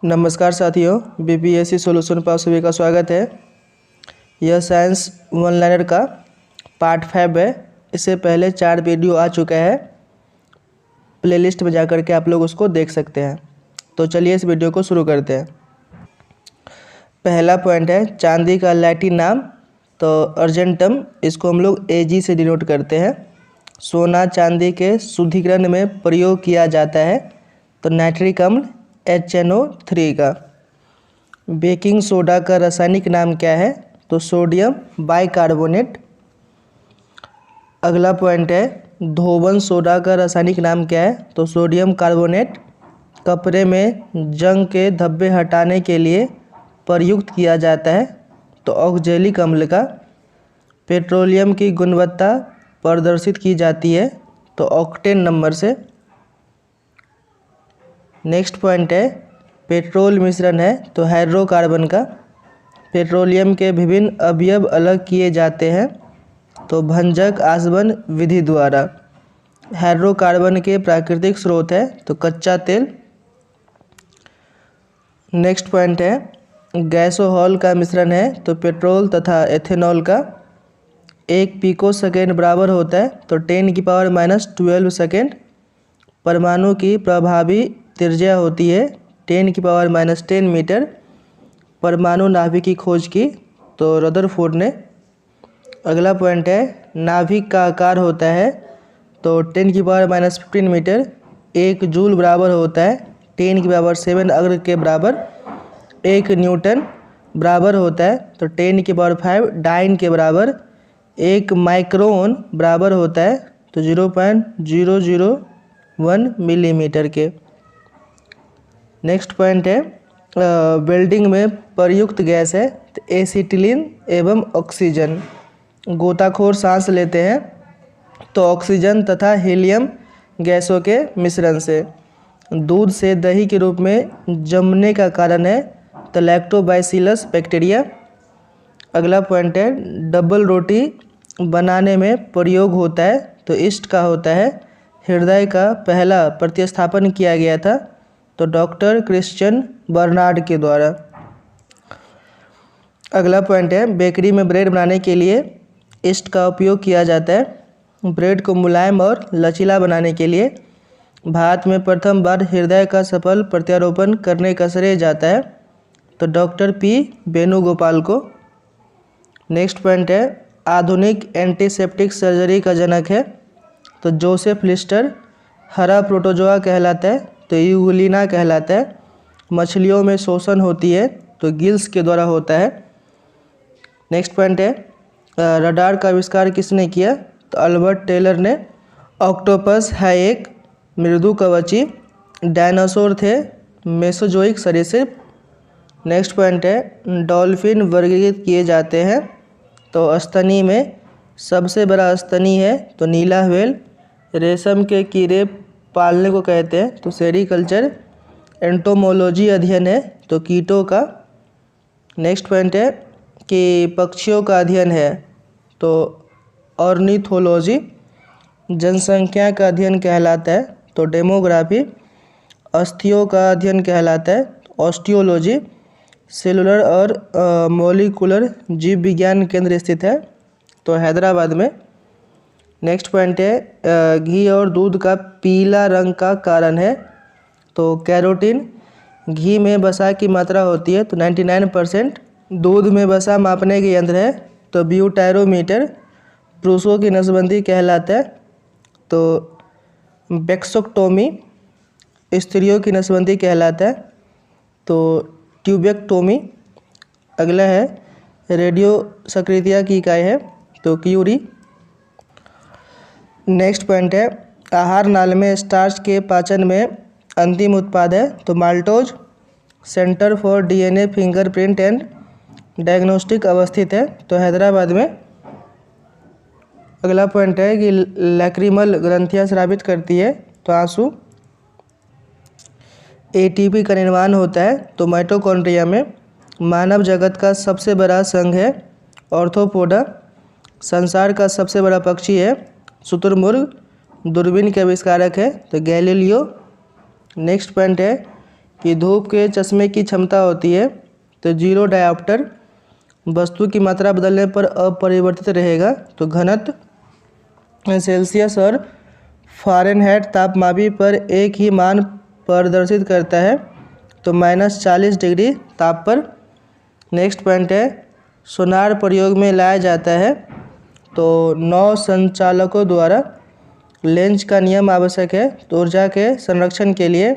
नमस्कार साथियों, BPSC solution पर आप सभी का स्वागत है। यह साइंस वन लाइनर का पार्ट 5 है। इससे पहले 4 वीडियो आ चुका है, प्लेलिस्ट में जाकर के आप लोग उसको देख सकते हैं। तो चलिए इस वीडियो को शुरू करते हैं। पहला पॉइंट है चांदी का लैटिन नाम, तो अर्जेंटम, इसको हम लोग Ag से डिनोट करते हैं। सोना चांदी के शुद्धिकरण में प्रयोग किया जाता है, तो नाइट्रिक अम्ल HNO3 का। बेकिंग सोडा का रासायनिक नाम क्या है, तो सोडियम बाइकार्बोनेट। अगला पॉइंट है धोवन सोडा का रासायनिक नाम क्या है, तो सोडियम कार्बोनेट। कपड़े में जंग के धब्बे हटाने के लिए प्रयुक्त किया जाता है, तो ऑक्जेलिक अम्ल का। पेट्रोलियम की गुणवत्ता प्रदर्शित की जाती है, तो ऑक्टेन नंबर से। नेक्स्ट पॉइंट है पेट्रोल मिश्रण है, तो हाइड्रोकार्बन का। पेट्रोलियम के विभिन्न अवयव अलग किए जाते हैं, तो भंजक आसवन विधि द्वारा। हाइड्रोकार्बन के प्राकृतिक स्रोत है, तो कच्चा तेल। नेक्स्ट पॉइंट है गैसोहॉल का मिश्रण है, तो पेट्रोल तथा एथेनॉल का। 1 पिको सेकेंड बराबर होता है, तो 10⁻12 सेकेंड। परमाणु की प्रभावी त्रिज्या होती है 10⁻10 मीटर। परमाणु नाभिक की खोज की, तो रदरफोर्ड ने। अगला पॉइंट है नाभिक का आकार होता है, तो 10⁻15 मीटर। 1 जूल बराबर होता है 10�7 अग्र के बराबर। 1 न्यूटन बराबर होता है, तो 10⁵ डाइन के बराबर। 1 माइक्रोन बराबर होता है, तो 0.001 मिलीमीटर के। नेक्स्ट पॉइंट है वेल्डिंग में प्रयुक्त गैस है, तो एसिटिलीन एवं ऑक्सीजन। गोताखोर सांस लेते हैं, तो ऑक्सीजन तथा हीलियम गैसों के मिश्रण से। दूध से दही के रूप में जमने का कारण है, तो लैक्टोबाइसिलस बैक्टीरिया। अगला पॉइंट है डबल रोटी बनाने में प्रयोग होता है, तो ईस्ट का होता है। हृदय का पहला प्रतिस्थापन किया गया था, तो डॉक्टर क्रिश्चियन बर्नार्ड के द्वारा। अगला पॉइंट है बेकरी में ब्रेड बनाने के लिए ईस्ट का उपयोग किया जाता है। ब्रेड को मुलायम और लचीला बनाने के लिए भारत में प्रथम बार हृदय का सफल प्रत्यारोपण करने का श्रेय जाता है, तो डॉक्टर P वेणुगोपाल को। नेक्स्ट पॉइंट है आधुनिक एंटीसेप्टिक सर्जरी का जनक है, तो जोसेफ लिस्टर। हरा प्रोटोजोआ कहलाता है, तो यूगुलिना कहलाता है। मछलियों में शोषण होती है, तो गिल्स के द्वारा होता है। नेक्स्ट पॉइंट है रडार का आविष्कार किसने किया, तो अल्बर्ट टेलर ने। ऑक्टोपस है एक मृदु कवची। डायनासोर थे मेसोजोइक सरीसृप। नेक्स्ट पॉइंट है डॉल्फिन वर्गीकृत किए जाते हैं, तो स्तनी में सबसे बड़ा स्तनी है, तो नीला व्हेल। रेशम के कीड़े पालने को कहते हैं, तो सेरीकल्चर। एंटोमोलॉजी अध्ययन है, तो कीटों का। नेक्स्ट पॉइंट है कि पक्षियों का अध्ययन है, तो ऑर्निथोलॉजी। जनसंख्या का अध्ययन कहलाता है, तो डेमोग्राफी। अस्थियों का अध्ययन कहलाता है, ऑस्टियोलॉजी। सेलुलर और मॉलिक्यूलर जीव विज्ञान केंद्र स्थित है, तो हैदराबाद में। नेक्स्ट पॉइंट है घी और दूध का पीला रंग का कारण है, तो कैरोटीन। घी में वसा की मात्रा होती है, तो 99%। दूध में वसा मापने के यंत्र है, तो ब्यूटायरोमीटर। पुरुषों की नसबंदी कहलाता है, तो बेक्सोक्टोमी। स्त्रियों की नसबंदी कहलाता है, तो ट्यूबेक्टोमी। अगला है रेडियो सक्रियता की इकाई है, तो क्यूरी। नेक्स्ट पॉइंट है आहार नाल में स्टार्च के पाचन में अंतिम उत्पाद है, तो maltose. Centre for DNA fingerprint and diagnostic अवस्थित है, तो हैदराबाद में। अगला पॉइंट है कि लैक्रिमल ग्रंथियां स्रावित करती है, तो आंसू। ATP का निर्माण होता है, तो माइटोकॉन्ड्रिया में। मानव जगत का सबसे बड़ा संघ है ऑर्थोपोडा। संसार का सबसे बड़ा पक्षी है शुतुरमुर्ग। दूरबीन के आविष्कारक है, तो गैलीलियो। नेक्स्ट पॉइंट है कि धूप के चश्मे की क्षमता होती है तो जीरो डायोप्टर, वस्तु की मात्रा बदलने पर अपरिवर्तित रहेगा तो घनत्व सेल्सियस और फ़ारेनहाइट तापमापी पर एक ही मान प्रदर्शित करता है तो -40 डिग्री ताप पर। नेक्स्ट पॉइंट है सोनार प्रयोग में लाया जाता है तो नौ संचालकों द्वारा लेंज का नियम आवश्यक है तो ऊर्जा के संरक्षण के लिए।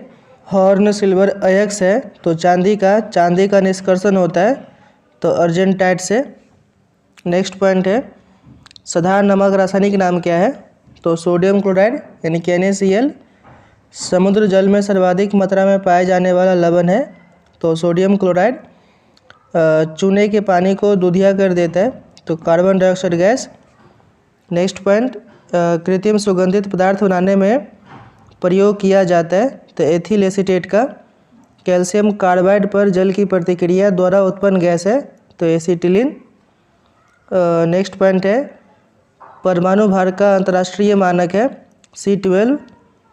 हॉर्न सिल्वर अयस्क है तो चांदी का निष्कर्षण होता है तो अर्जेंटाइट से। नेक्स्ट पॉइंट है साधारण नमक रासायनिक नाम क्या है तो सोडियम क्लोराइड यानी कि NaCl। समुद्र जल में सर्वाधिक मात्रा में पाए जाने वाला लवण है तो सोडियम क्लोराइड। चूने के पानी को दूधिया कर देता है तो carbon dioxide gas. Next point कृत्रिम सुगंधित पदार्थ बनाने में प्रयोग किया जाता है तो एथिल एसीटेट का। कैल्शियम कार्बाइड पर जल की प्रतिक्रिया द्वारा उत्पन्न गैस है तो एसिटिलीन। नेक्स्ट पॉइंट है परमाणु भार का अंतर्राष्ट्रीय मानक है C12।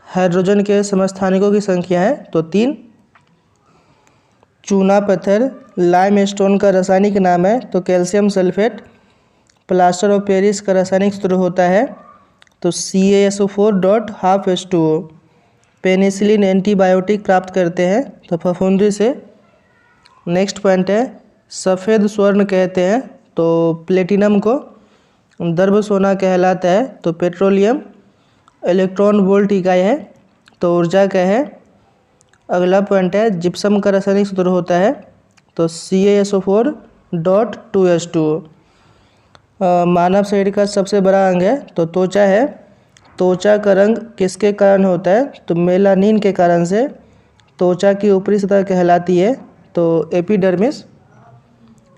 हाइड्रोजन के समस्थानिकों की संख्या है तो 3। चूना पत्थर लाइमस्टोन का रासायनिक नाम है तो calcium sulphate. Plaster of Paris का रासायनिक सूत्र होता है तो CaSO4.2H2O। पेनिसिलिन एंटीबायोटिक प्राप्त करते हैं तो फफूंदी से। नेक्स्ट पॉइंट है सफ़ेद स्वर्ण कहते हैं तो प्लेटिनम को। द्रव्य सोना कहलाता है तो पेट्रोलियम। इलेक्ट्रॉन वोल्ट इकाई है तो ऊर्जा का है। अगला पॉइंट है जिप्सम का रासायनिक सूत्र होता है तो CaSO4.2H2O। मानव शरीर का सबसे बड़ा अंग है तो त्वचा है। त्वचा का रंग किसके कारण होता है तो मेलानिन के कारण से। त्वचा की ऊपरी सतह कहलाती है तो एपिडर्मिस।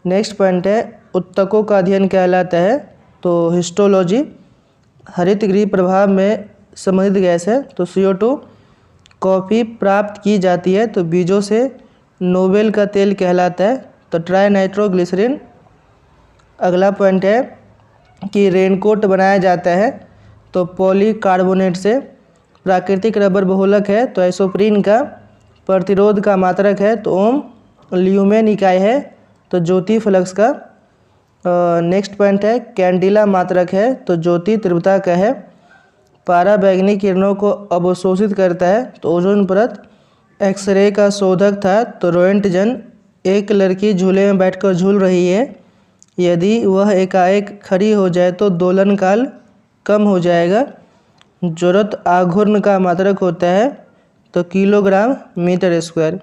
नेक्स्ट पॉइंट है उत्तकों का अध्ययन कहलाता है तो हिस्टोलॉजी। हरित गृह प्रभाव में संबंधित गैस है तो CO2। कॉफ़ी प्राप्त की जाती है तो बीजों से। नोबेल का तेल कहलाता है तो ट्राइनाइट्रोग्लिसरीन। अगला पॉइंट है कि रेनकोट बनाया जाता है तो पॉलीकार्बोनेट से। प्राकृतिक रबर बहुलक है तो आइसोप्रीन का। प्रतिरोध का मात्रक है तो ओम। ल्यूमेन इकाई है तो ज्योति फ्लक्स का। नेक्स्ट पॉइंट है कैंडिला मात्रक है तो ज्योति तीव्रता का है। पारा बैगनी किरणों को अवशोषित करता है तो ओजोन परत। एक्सरे का शोधक था तो रोएंटजन। एक लड़की झूले में बैठकर झूल रही है। यदि वह एकाएक खड़ी हो जाए तो दोलन काल कम हो जाएगा। जरूरत आघूर्ण का मात्रक होता है तो किलोग्राम मीटर स्क्वायर।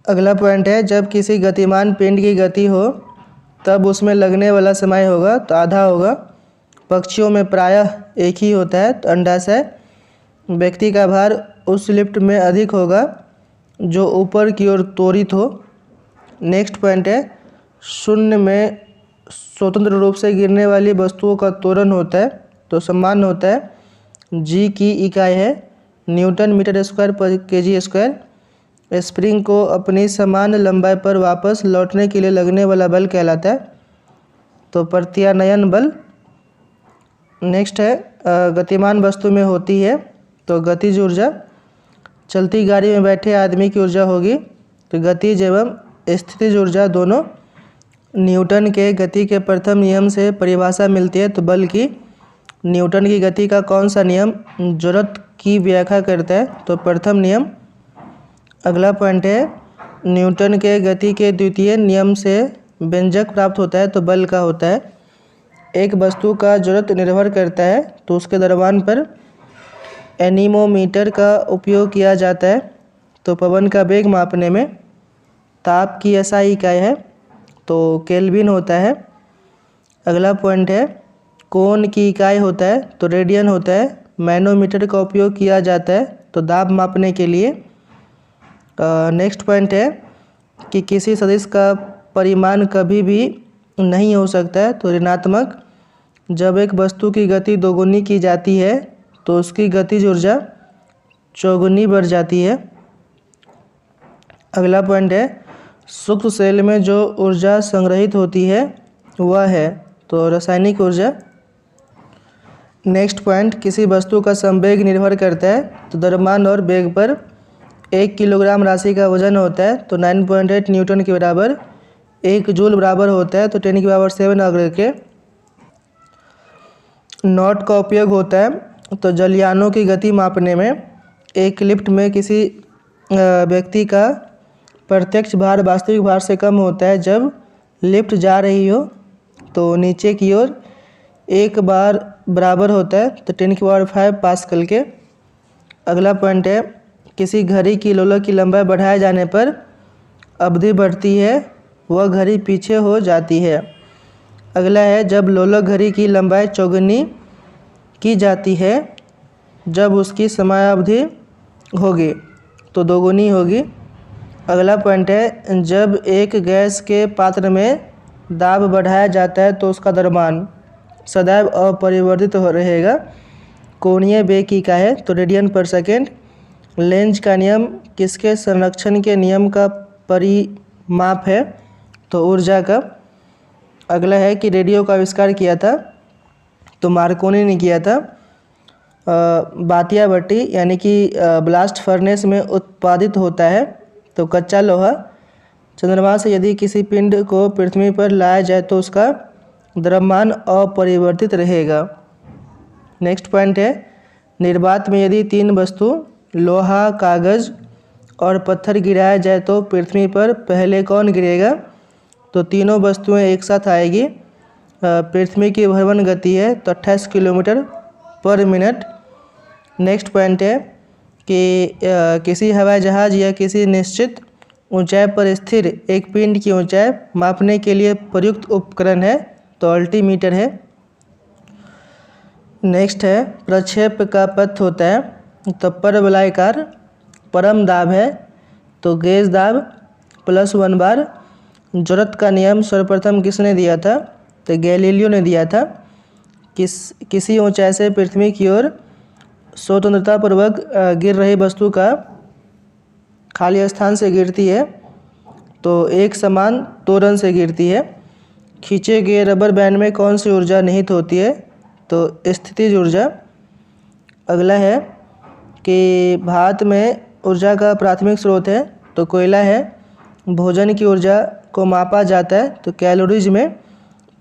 अगला पॉइंट है जब किसी गतिमान पिंड की गति हो तब उसमें लगने वाला समय होगा तो आधा होगा। पक्षियों में प्रायः एक ही होता है तो अंडाशय। व्यक्ति का भार उस लिफ्ट में अधिक होगा जो ऊपर की ओर त्वरित हो। नेक्स्ट पॉइंट है शून्य में स्वतंत्र रूप से गिरने वाली वस्तुओं का त्वरण होता है तो समान होता है। G की इकाई है न्यूटन मीटर स्क्वायर पर kg स्क्वायर। स्प्रिंग को अपनी समान लंबाई पर वापस लौटने के लिए लगने वाला बल कहलाता है तो प्रत्यानयन बल। नेक्स्ट है गतिमान वस्तु में होती है तो गतिज ऊर्जा। चलती गाड़ी में बैठे आदमी की ऊर्जा होगी तो गतिज एवं स्थितिज ऊर्जा दोनों। न्यूटन के गति के प्रथम नियम से परिभाषा मिलती है तो बल की। न्यूटन की गति का कौन सा नियम जरूरत की व्याख्या करता है तो प्रथम नियम। अगला पॉइंट है न्यूटन के गति के द्वितीय नियम से व्यंजक प्राप्त होता है तो बल का होता है। एक वस्तु का जरूरत निर्भर करता है तो उसके द्रव्यमान पर। एनीमोमीटर का उपयोग किया जाता है तो पवन का वेग मापने में। ताप की SI इकाई है तो केल्विन होता है। अगला पॉइंट है कोण की इकाई होता है तो रेडियन होता है। मैनोमीटर का उपयोग किया जाता है तो दाब मापने के लिए। नेक्स्ट पॉइंट है कि किसी सदिश का परिमाण कभी भी नहीं हो सकता है तो ऋणात्मक। जब एक वस्तु की गति दोगुनी की जाती है तो उसकी गतिज ऊर्जा चौगुनी बढ़ जाती है। अगला पॉइंट है सूक्ष्म सेल में जो ऊर्जा संग्रहित होती है वह है तो रासायनिक ऊर्जा। नेक्स्ट पॉइंट किसी वस्तु का संवेग निर्भर करता है तो द्रव्यमान और वेग पर। 1 किलोग्राम राशि का वजन होता है तो 9.8 न्यूटन के बराबर। 1 जूल बराबर होता है तो 10 की पावर 7 अगर के। नॉट का उपयोग होता है तो जलयानों की गति मापने में। एक लिफ्ट में किसी व्यक्ति का प्रत्यक्ष भार वास्तविक भार से कम होता है जब लिफ्ट जा रही हो तो नीचे की ओर एक बार बराबर होता है तो 10 की पावर 5 पास्कल के। अगला पॉइंट है, किसी घड़ी की लोलक की लंबाई बढ़ाए जाने पर अवधि बढ़ती है, वह घड़ी पीछे हो जाती है। अगला है, जब लोलक घड़ी की लंबाई चौगुनी की जाती है जब उसकी समयावधि होगी तो दोगुनी होगी। अगला पॉइंट है, जब एक गैस के पात्र में दाब बढ़ाया जाता है तो उसका द्रव्यमान सदैव अपरिवर्तित हो रहेगा। कोणीय वेग की इकाई है तो रेडियन पर सेकेंड। लेंज का नियम किसके संरक्षण के नियम का परिमाप है तो ऊर्जा का। अगला है कि रेडियो का आविष्कार किया था तो मार्कोनी ने किया था। बातिया भट्टी यानी कि ब्लास्ट फर्नेस में उत्पादित होता है तो कच्चा लोहा। चंद्रमा से यदि किसी पिंड को पृथ्वी पर लाया जाए तो उसका द्रव्यमान अपरिवर्तित रहेगा। नेक्स्ट पॉइंट है, निर्वात में यदि 3 वस्तु लोहा, कागज और पत्थर गिराया जाए तो पृथ्वी पर पहले कौन गिरेगा तो तीनों वस्तुएं एक साथ आएगी। पृथ्वी की भ्रमण गति है तो 28 किलोमीटर पर मिनट। नेक्स्ट पॉइंट है कि किसी हवाई जहाज़ या किसी निश्चित ऊंचाई पर स्थिर एक पिंड की ऊंचाई मापने के लिए प्रयुक्त उपकरण है तो अल्टीमीटर है। नेक्स्ट है, प्रक्षेप का पथ होता है तो परवलयाकार। परम दाब है तो गेज दाब +1 बार। जरूरत का नियम सर्वप्रथम किसने दिया था तो गैलीलियो ने दिया था। किसी ऊंचाई से पृथ्वी की ओर स्वतंत्रतापूर्वक गिर रही वस्तु का खाली स्थान से गिरती है तो एक समान त्वरण से गिरती है। खींचे गए रबर बैंड में कौन सी ऊर्जा निहित होती है तो स्थितिज ऊर्जा। अगला है कि भारत में ऊर्जा का प्राथमिक स्रोत है तो कोयला है। भोजन की ऊर्जा को मापा जाता है तो कैलोरीज में।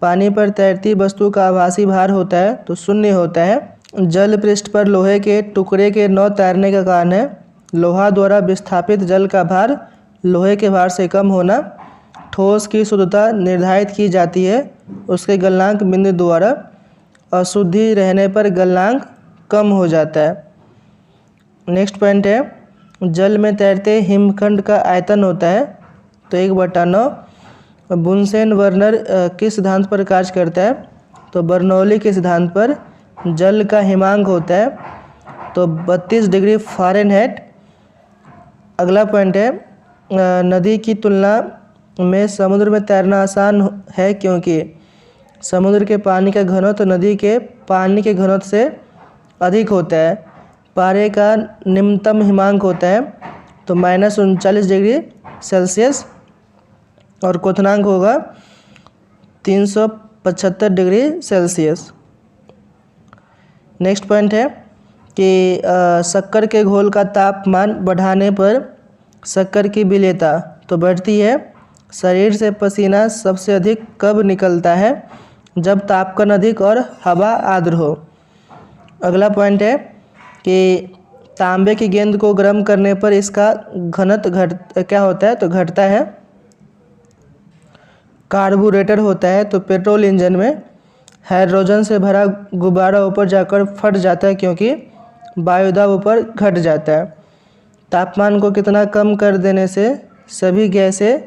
पानी पर तैरती वस्तु का आभासी भार होता है तो 0 होता है। जल पृष्ठ पर लोहे के टुकड़े के न तैरने का कारण है लोहा द्वारा विस्थापित जल का भार लोहे के भार से कम होना। ठोस की शुद्धता निर्धारित की जाती है उसके गलनांक बिंदु द्वारा। अशुद्धि रहने पर गलनांक कम हो जाता है। नेक्स्ट पॉइंट है, जल में तैरते हिमखंड का आयतन होता है तो 1/9। बुनसेन वर्नर किस सिद्धांत पर कार्य करता है तो बर्नौली के सिद्धांत पर। जल का हिमांक होता है तो 32 डिग्री फ़ारेनहाइट। अगला पॉइंट है, नदी की तुलना में समुद्र में तैरना आसान है क्योंकि समुद्र के पानी का घनत्व नदी के पानी के घनत्व से अधिक होता है। पारे का निम्नतम हिमांक होता है तो -39 डिग्री सेल्सियस और क्वथनांक होगा 375 डिग्री सेल्सियस। नेक्स्ट पॉइंट है कि शक्कर के घोल का तापमान बढ़ाने पर शक्कर की विलेयता तो बढ़ती है। शरीर से पसीना सबसे अधिक कब निकलता है जब तापमान अधिक और हवा आर्द्र हो। अगला पॉइंट है कि तांबे की गेंद को गर्म करने पर इसका घनत्व क्या होता है तो घटता है। कार्बोरेटर होता है तो पेट्रोल इंजन में। हाइड्रोजन से भरा गुब्बारा ऊपर जाकर फट जाता है क्योंकि वायुदाब ऊपर घट जाता है। तापमान को कितना कम कर देने से सभी गैसें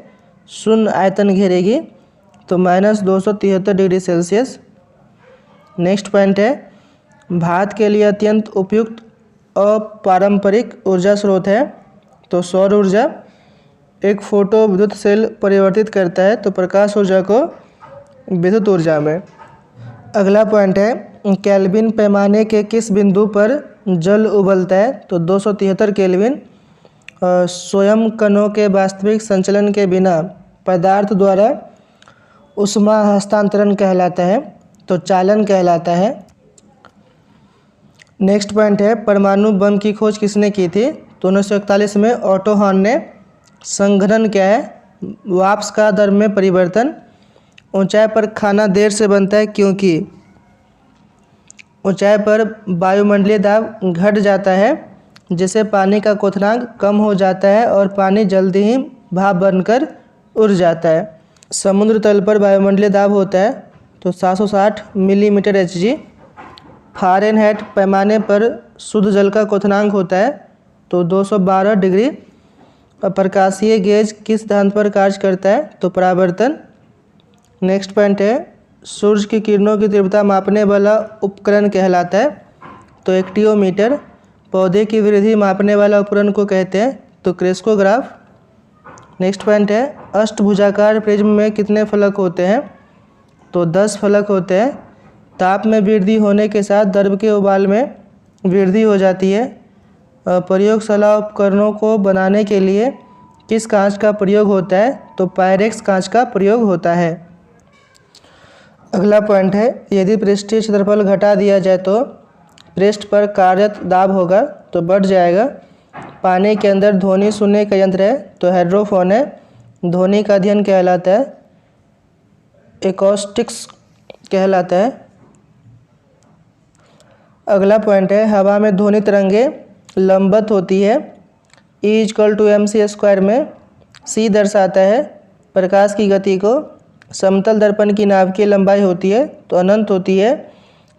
शून्य आयतन घेरेगी तो -273 डिग्री सेल्सियस। नेक्स्ट पॉइंट है, भारत के लिए अत्यंत उपयुक्त अपारंपरिक ऊर्जा स्रोत है तो सौर ऊर्जा। एक फोटो विद्युत सेल परिवर्तित करता है तो प्रकाश ऊर्जा को विद्युत ऊर्जा में। अगला पॉइंट है, केल्विन पैमाने के किस बिंदु पर जल उबलता है तो 273 केल्विन। स्वयं कणों के वास्तविक संचलन के बिना पदार्थ द्वारा ऊष्मा हस्तांतरण कहलाता है तो चालन कहलाता है। नेक्स्ट पॉइंट है, परमाणु बम की खोज किसने की थी तो 1941 में ऑटो हॉर्न ने संघनन क्या है, वाष्प का दर में परिवर्तन। ऊंचाई पर खाना देर से बनता है क्योंकि ऊंचाई पर वायुमंडलीय दाब घट जाता है, जिससे पानी का क्वथनांक कम हो जाता है और पानी जल्दी ही भाप बनकर उड़ जाता है। समुद्र तल पर वायुमंडलीय दाब होता है तो 760 मिलीमीटर Hg। फ़ारेनहाइट पैमाने पर शुद्ध जल का क्वथनांक होता है तो 212 डिग्री। प्रकाशीय गेज किस सिद्धांत पर कार्य करता है, तो परावर्तन। नेक्स्ट पॉइंट है, सूर्य की किरणों की तीव्रता मापने वाला उपकरण कहलाता है, तो एक्टियोमीटर। पौधे की वृद्धि मापने वाला उपकरण को कहते हैं, तो क्रेस्कोग्राफ। नेक्स्ट पॉइंट है, अष्टभुजाकार प्रिज्म में कितने फलक होते हैं, तो 10 फलक होते हैं। ताप में वृद्धि होने के साथ द्रव के उबाल में वृद्धि हो जाती है। प्रयोगशाला उपकरणों को बनाने के लिए किस कांच का प्रयोग होता है, तो पायरेक्स कांच का प्रयोग होता है। अगला पॉइंट है, यदि पृष्ठीय क्षेत्रफल घटा दिया जाए तो पृष्ठ पर कार्यरत दाब होगा, तो बढ़ जाएगा। पानी के अंदर ध्वनि सुनने का यंत्र है, तो हेड्रोफोन है। ध्वनि का अध्ययन कहलाता है, एकॉस्टिक्स कहलाता है। अगला पॉइंट है, हवा में ध्वनि तरंगे लंबवत होती है। E=mc² में c दर्शाता है प्रकाश की गति को। समतल दर्पण की नाभ की लंबाई होती है तो अनंत होती है।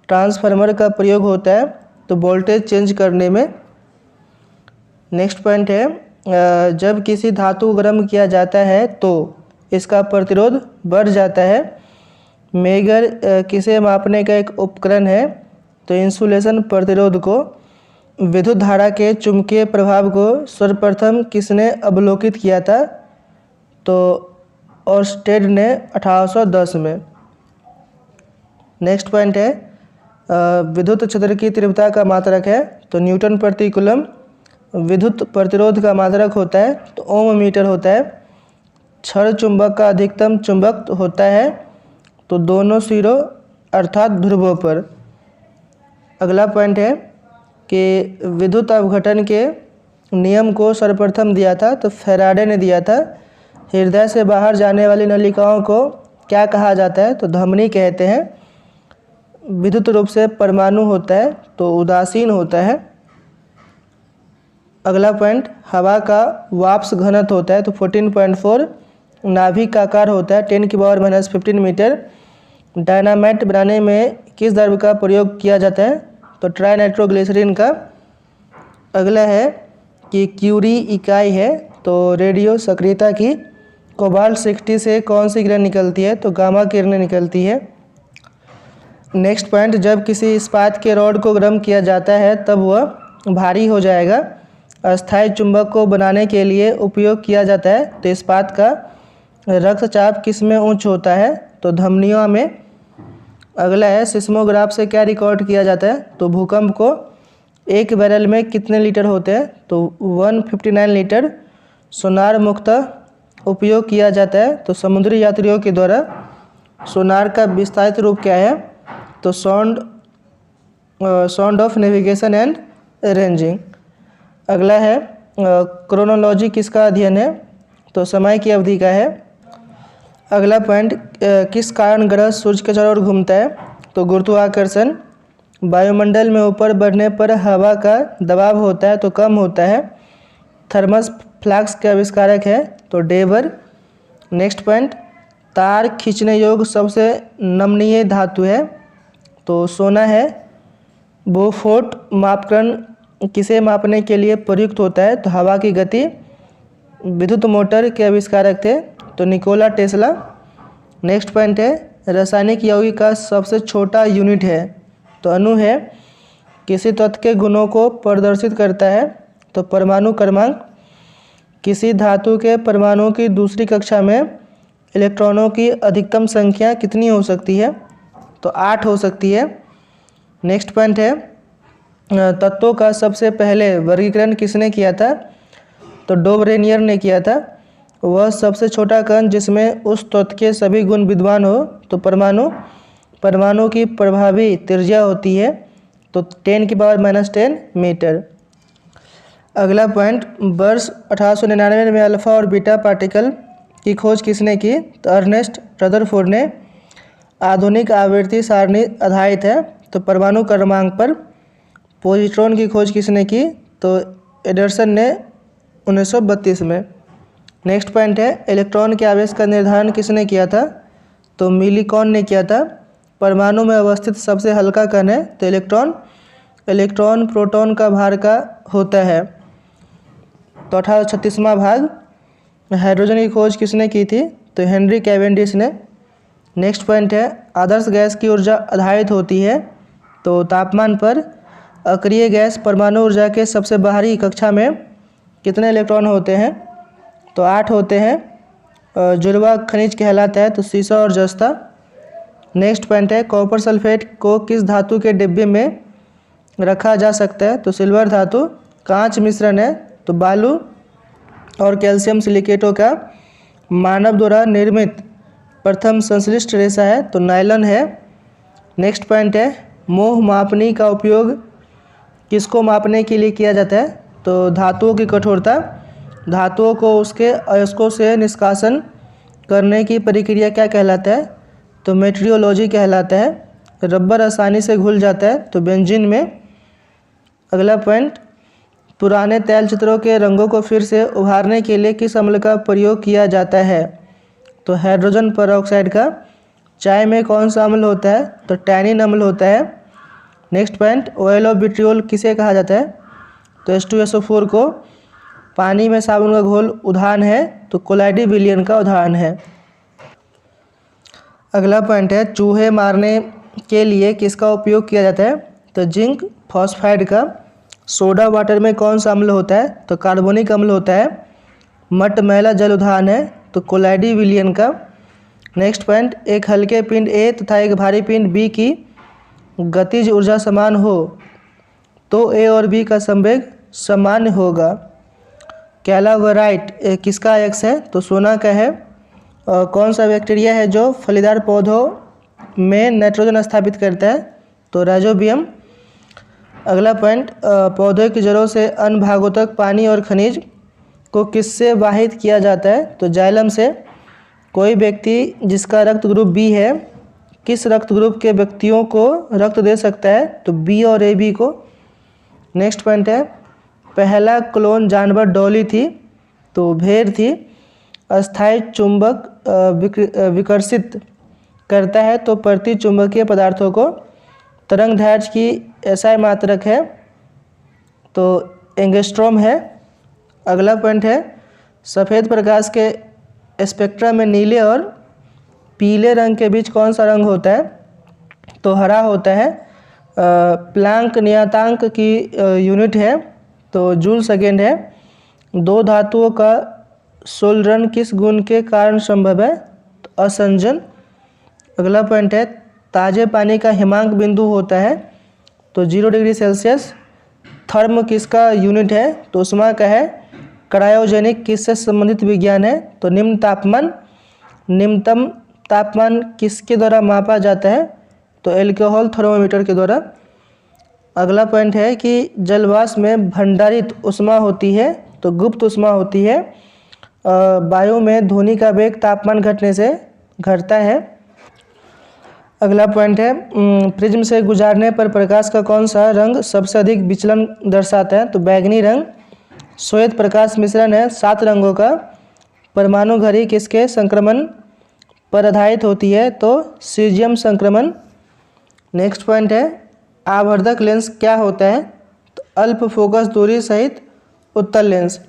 ट्रांसफार्मर का प्रयोग होता है तो वोल्टेज चेंज करने में। नेक्स्ट पॉइंट है, जब किसी धातु को गर्म किया जाता है तो इसका प्रतिरोध बढ़ जाता है। मेगर किसे मापने का एक उपकरण है, तो इंसुलेशन प्रतिरोध को। विद्युत धारा के चुंबकीय प्रभाव को सर्वप्रथम किसने अवलोकित किया था, तो ओर्स्टेड ने 1810 में। नेक्स्ट पॉइंट है, विद्युत क्षेत्र की तीव्रता का मात्रक है, तो न्यूटन प्रति कूलम। विद्युत प्रतिरोध का मात्रक होता है तो ओम मीटर होता है। क्षण चुंबक का अधिकतम चुंबक होता है तो दोनों सिरों अर्थात ध्रुवों पर। अगला पॉइंट है कि विद्युत अपघटन के नियम को सर्वप्रथम दिया था, तो फैराडे ने दिया था। हृदय से बाहर जाने वाली नलिकाओं को क्या कहा जाता है, तो धमनी कहते हैं। विद्युत रूप से परमाणु होता है तो उदासीन होता है। अगला पॉइंट, हवा का वाष्प घनत्व होता है तो 14.4। नाभिक का आकार होता है 10⁻⁻15 मीटर। डायनामाइट बनाने में किस द्रव्य का प्रयोग किया जाता है, तो ट्राइनाइट्रोग्लिसरीन का। अगला है कि क्यूरी इकाई है तो रेडियो सक्रियता की। कोबाल्ट 60 से कौन सी किरण निकलती है, तो गामा किरणें निकलती है। नेक्स्ट पॉइंट, जब किसी इस्पात के रॉड को गर्म किया जाता है तब वह भारी हो जाएगा। अस्थायी चुंबक को बनाने के लिए उपयोग किया जाता है तो इस्पात का। रक्तचाप किस में उच्च होता है, तो धमनियों में। अगला है, सिस्मोग्राफ से क्या रिकॉर्ड किया जाता है, तो भूकंप को। एक बैरल में कितने लीटर होते हैं, तो 159 लीटर। सोनार मुख्यतः उपयोग किया जाता है तो समुद्री यात्रियों के द्वारा। सोनार का विस्तारित रूप क्या है, तो sound of navigation and ranging. अगला है, क्रोनोलॉजी किसका अध्ययन है, तो समय की अवधि का है। अगला पॉइंट, किस कारण ग्रह सूर्य के चारों ओर घूमता है, तो गुरुत्वाकर्षण। वायुमंडल में ऊपर बढ़ने पर हवा का दबाव होता है तो कम होता है। थर्मस फ्लास्क के आविष्कारक है, तो डेवर। नेक्स्ट पॉइंट, तार खींचने योग्य सबसे नमनीय धातु है, तो सोना है। बोफोर्ट मापकरण किसे मापने के लिए प्रयुक्त होता है, तो हवा की गति। विद्युत मोटर के आविष्कारक थे, तो निकोला टेस्ला। नेक्स्ट पॉइंट है, रासायनिक यौगिक का सबसे छोटा यूनिट है, तो अणु है। किसी तत्व के गुणों को प्रदर्शित करता है, तो परमाणु क्रमांक। किसी धातु के परमाणुओं की दूसरी कक्षा में इलेक्ट्रॉनों की अधिकतम संख्या कितनी हो सकती है, तो 8 हो सकती है। नेक्स्ट पॉइंट है, तत्वों का सबसे पहले वर्गीकरण किसने किया था, तो डोबरेनियर ने किया था। वह सबसे छोटा कण जिसमें उस तत्व के सभी गुण विद्यमान हो, तो परमाणु। परमाणु की प्रभावी त्रिज्या होती है तो 10⁻⁻10 मीटर। अगला पॉइंट, वर्ष 1899 में अल्फा और बीटा पार्टिकल की खोज किसने की? तो अर्नेस्ट रदरफोर्ड ने। आधुनिक आवर्ती सारणी आधारित है, तो परमाणु क्रमांक पर पॉजिट्रॉन की खोज किसने की? तो एंडरसन ने 1932 में। नेक्स्ट पॉइंट है, इलेक्ट्रॉन के आवेश का निर्धारण किसने किया था? तो मिलीकॉन ने किया था। परमाणु में अवस्थित सबसे हल्का कण है तो इलेक्ट्रॉन प्रोटॉन का भार का होता है। तो 1836वां भाग। हाइड्रोजन की खोज किसने की थी? तो हेनरी कैवेंडिश ने। नेक्स्ट पॉइंट है, आदर्श गैस की ऊर्जा आधारित होती है तो तापमान पर। अक्रिय गैस परमाणु ऊर्जा के सबसे बाहरी कक्षा में कितने इलेक्ट्रॉन होते हैं? तो 8 होते हैं। जुड़वा खनिज कहलाता है तो सीसा और जस्ता। नेक्स्ट पॉइंट है, कॉपर सल्फेट को किस धातु के डिब्बे में रखा जा सकता है? तो सिल्वर धातु। कांच मिश्रण है तो बालू और कैल्शियम सिलिकेटों का मानव द्वारा निर्मित प्रथम संश्लिष्ट रेशा है तो नायलॉन है। नेक्स्ट पॉइंट है, मोह मापनी का उपयोग किसको मापने के लिए किया जाता है? तो धातुओं की कठोरता। धातुओं को उसके अयस्कों से निष्कासन करने की प्रक्रिया क्या कहलाता है? तो मेट्रियोलॉजी कहलाता है। रबर आसानी से घुल जाता है तो बेंजीन में। अगला पॉइंट, पुराने तैलचित्रों के रंगों को फिर से उभारने के लिए किस अम्ल का प्रयोग किया जाता है? तो हाइड्रोजन परऑक्साइड का। चाय में कौन सा अम्ल होता है? तो टैनिन अम्ल होता है। Next point, oil of vitriol किसे कहा जाता है? तो H2SO4 को। पानी में साबुन का घोल उदाहरण है तो कोलाइडी विलियन का उदाहरण है। अगला पॉइंट है, चूहे मारने के लिए किसका उपयोग किया जाता है? तो जिंक फॉस्फाइड का। सोडा वाटर में कौन सा अम्ल होता है? तो कार्बोनिक अम्ल होता है। मट मैला जल उदाहरण है तो कोलाइडी विलियन का। नेक्स्ट पॉइंट, एक हल्के पिंड ए तथा एक भारी पिंड बी की गतिज ऊर्जा समान हो तो ए और बी का संवेग समान होगा। कैलावराइट किसका अयस्क है? तो सोना का है। कौन सा बैक्टीरिया है जो फलीदार पौधों में नाइट्रोजन स्थापित करता है? तो राइजोबियम। अगला पॉइंट, पौधों की जड़ों से अन्य भागों तक पानी और खनिज को किससे वाहित किया जाता है? तो जाइलम से। कोई व्यक्ति जिसका रक्त ग्रुप बी है किस रक्त ग्रुप के व्यक्तियों को रक्त दे सकता है? तो बी और ए बी को। नेक्स्ट पॉइंट है, पहला क्लोन जानवर डॉली थी तो भेड़ थी। अस्थायी चुंबक विकर्षित करता है तो प्रति चुंबकीय पदार्थों को। तरंग दैर्ध्य की SI मात्रक है तो एंगस्ट्रॉम है। अगला पॉइंट है, सफ़ेद प्रकाश के स्पेक्ट्रम में नीले और पीले रंग के बीच कौन सा रंग होता है? तो हरा होता है। प्लैंक नियतांक की यूनिट है तो जूल सेकेंड है। दो धातुओं का सोलरण किस गुण के कारण संभव है? तो असंजन। अगला पॉइंट है, ताजे पानी का हिमांक बिंदु होता है तो 0 डिग्री सेल्सियस। थर्म किसका यूनिट है? तो उष्मा का है। क्रायोजेनिक किससे संबंधित विज्ञान है? तो निम्न तापमान। निम्नतम तापमान किसके द्वारा मापा जाता है? तो एल्कोहल थर्मोमीटर के द्वारा। अगला पॉइंट है कि जलवाष्प में भंडारित उष्मा होती है तो गुप्त उष्मा होती है। वायु में ध्वनि का वेग तापमान घटने से घटता है। अगला पॉइंट है, प्रिज्म से गुजारने पर प्रकाश का कौन सा रंग सबसे अधिक विचलन दर्शाता है? तो बैगनी रंग। श्वेत प्रकाश मिश्रण है 7 रंगों का। परमाणु घड़ी किसके संक्रमण पर आधारित होती है? तो सीजियम संक्रमण। नेक्स्ट पॉइंट है, आवर्धक लेंस क्या होता है? तो अल्प फोकस दूरी सहित उत्तल लेंस।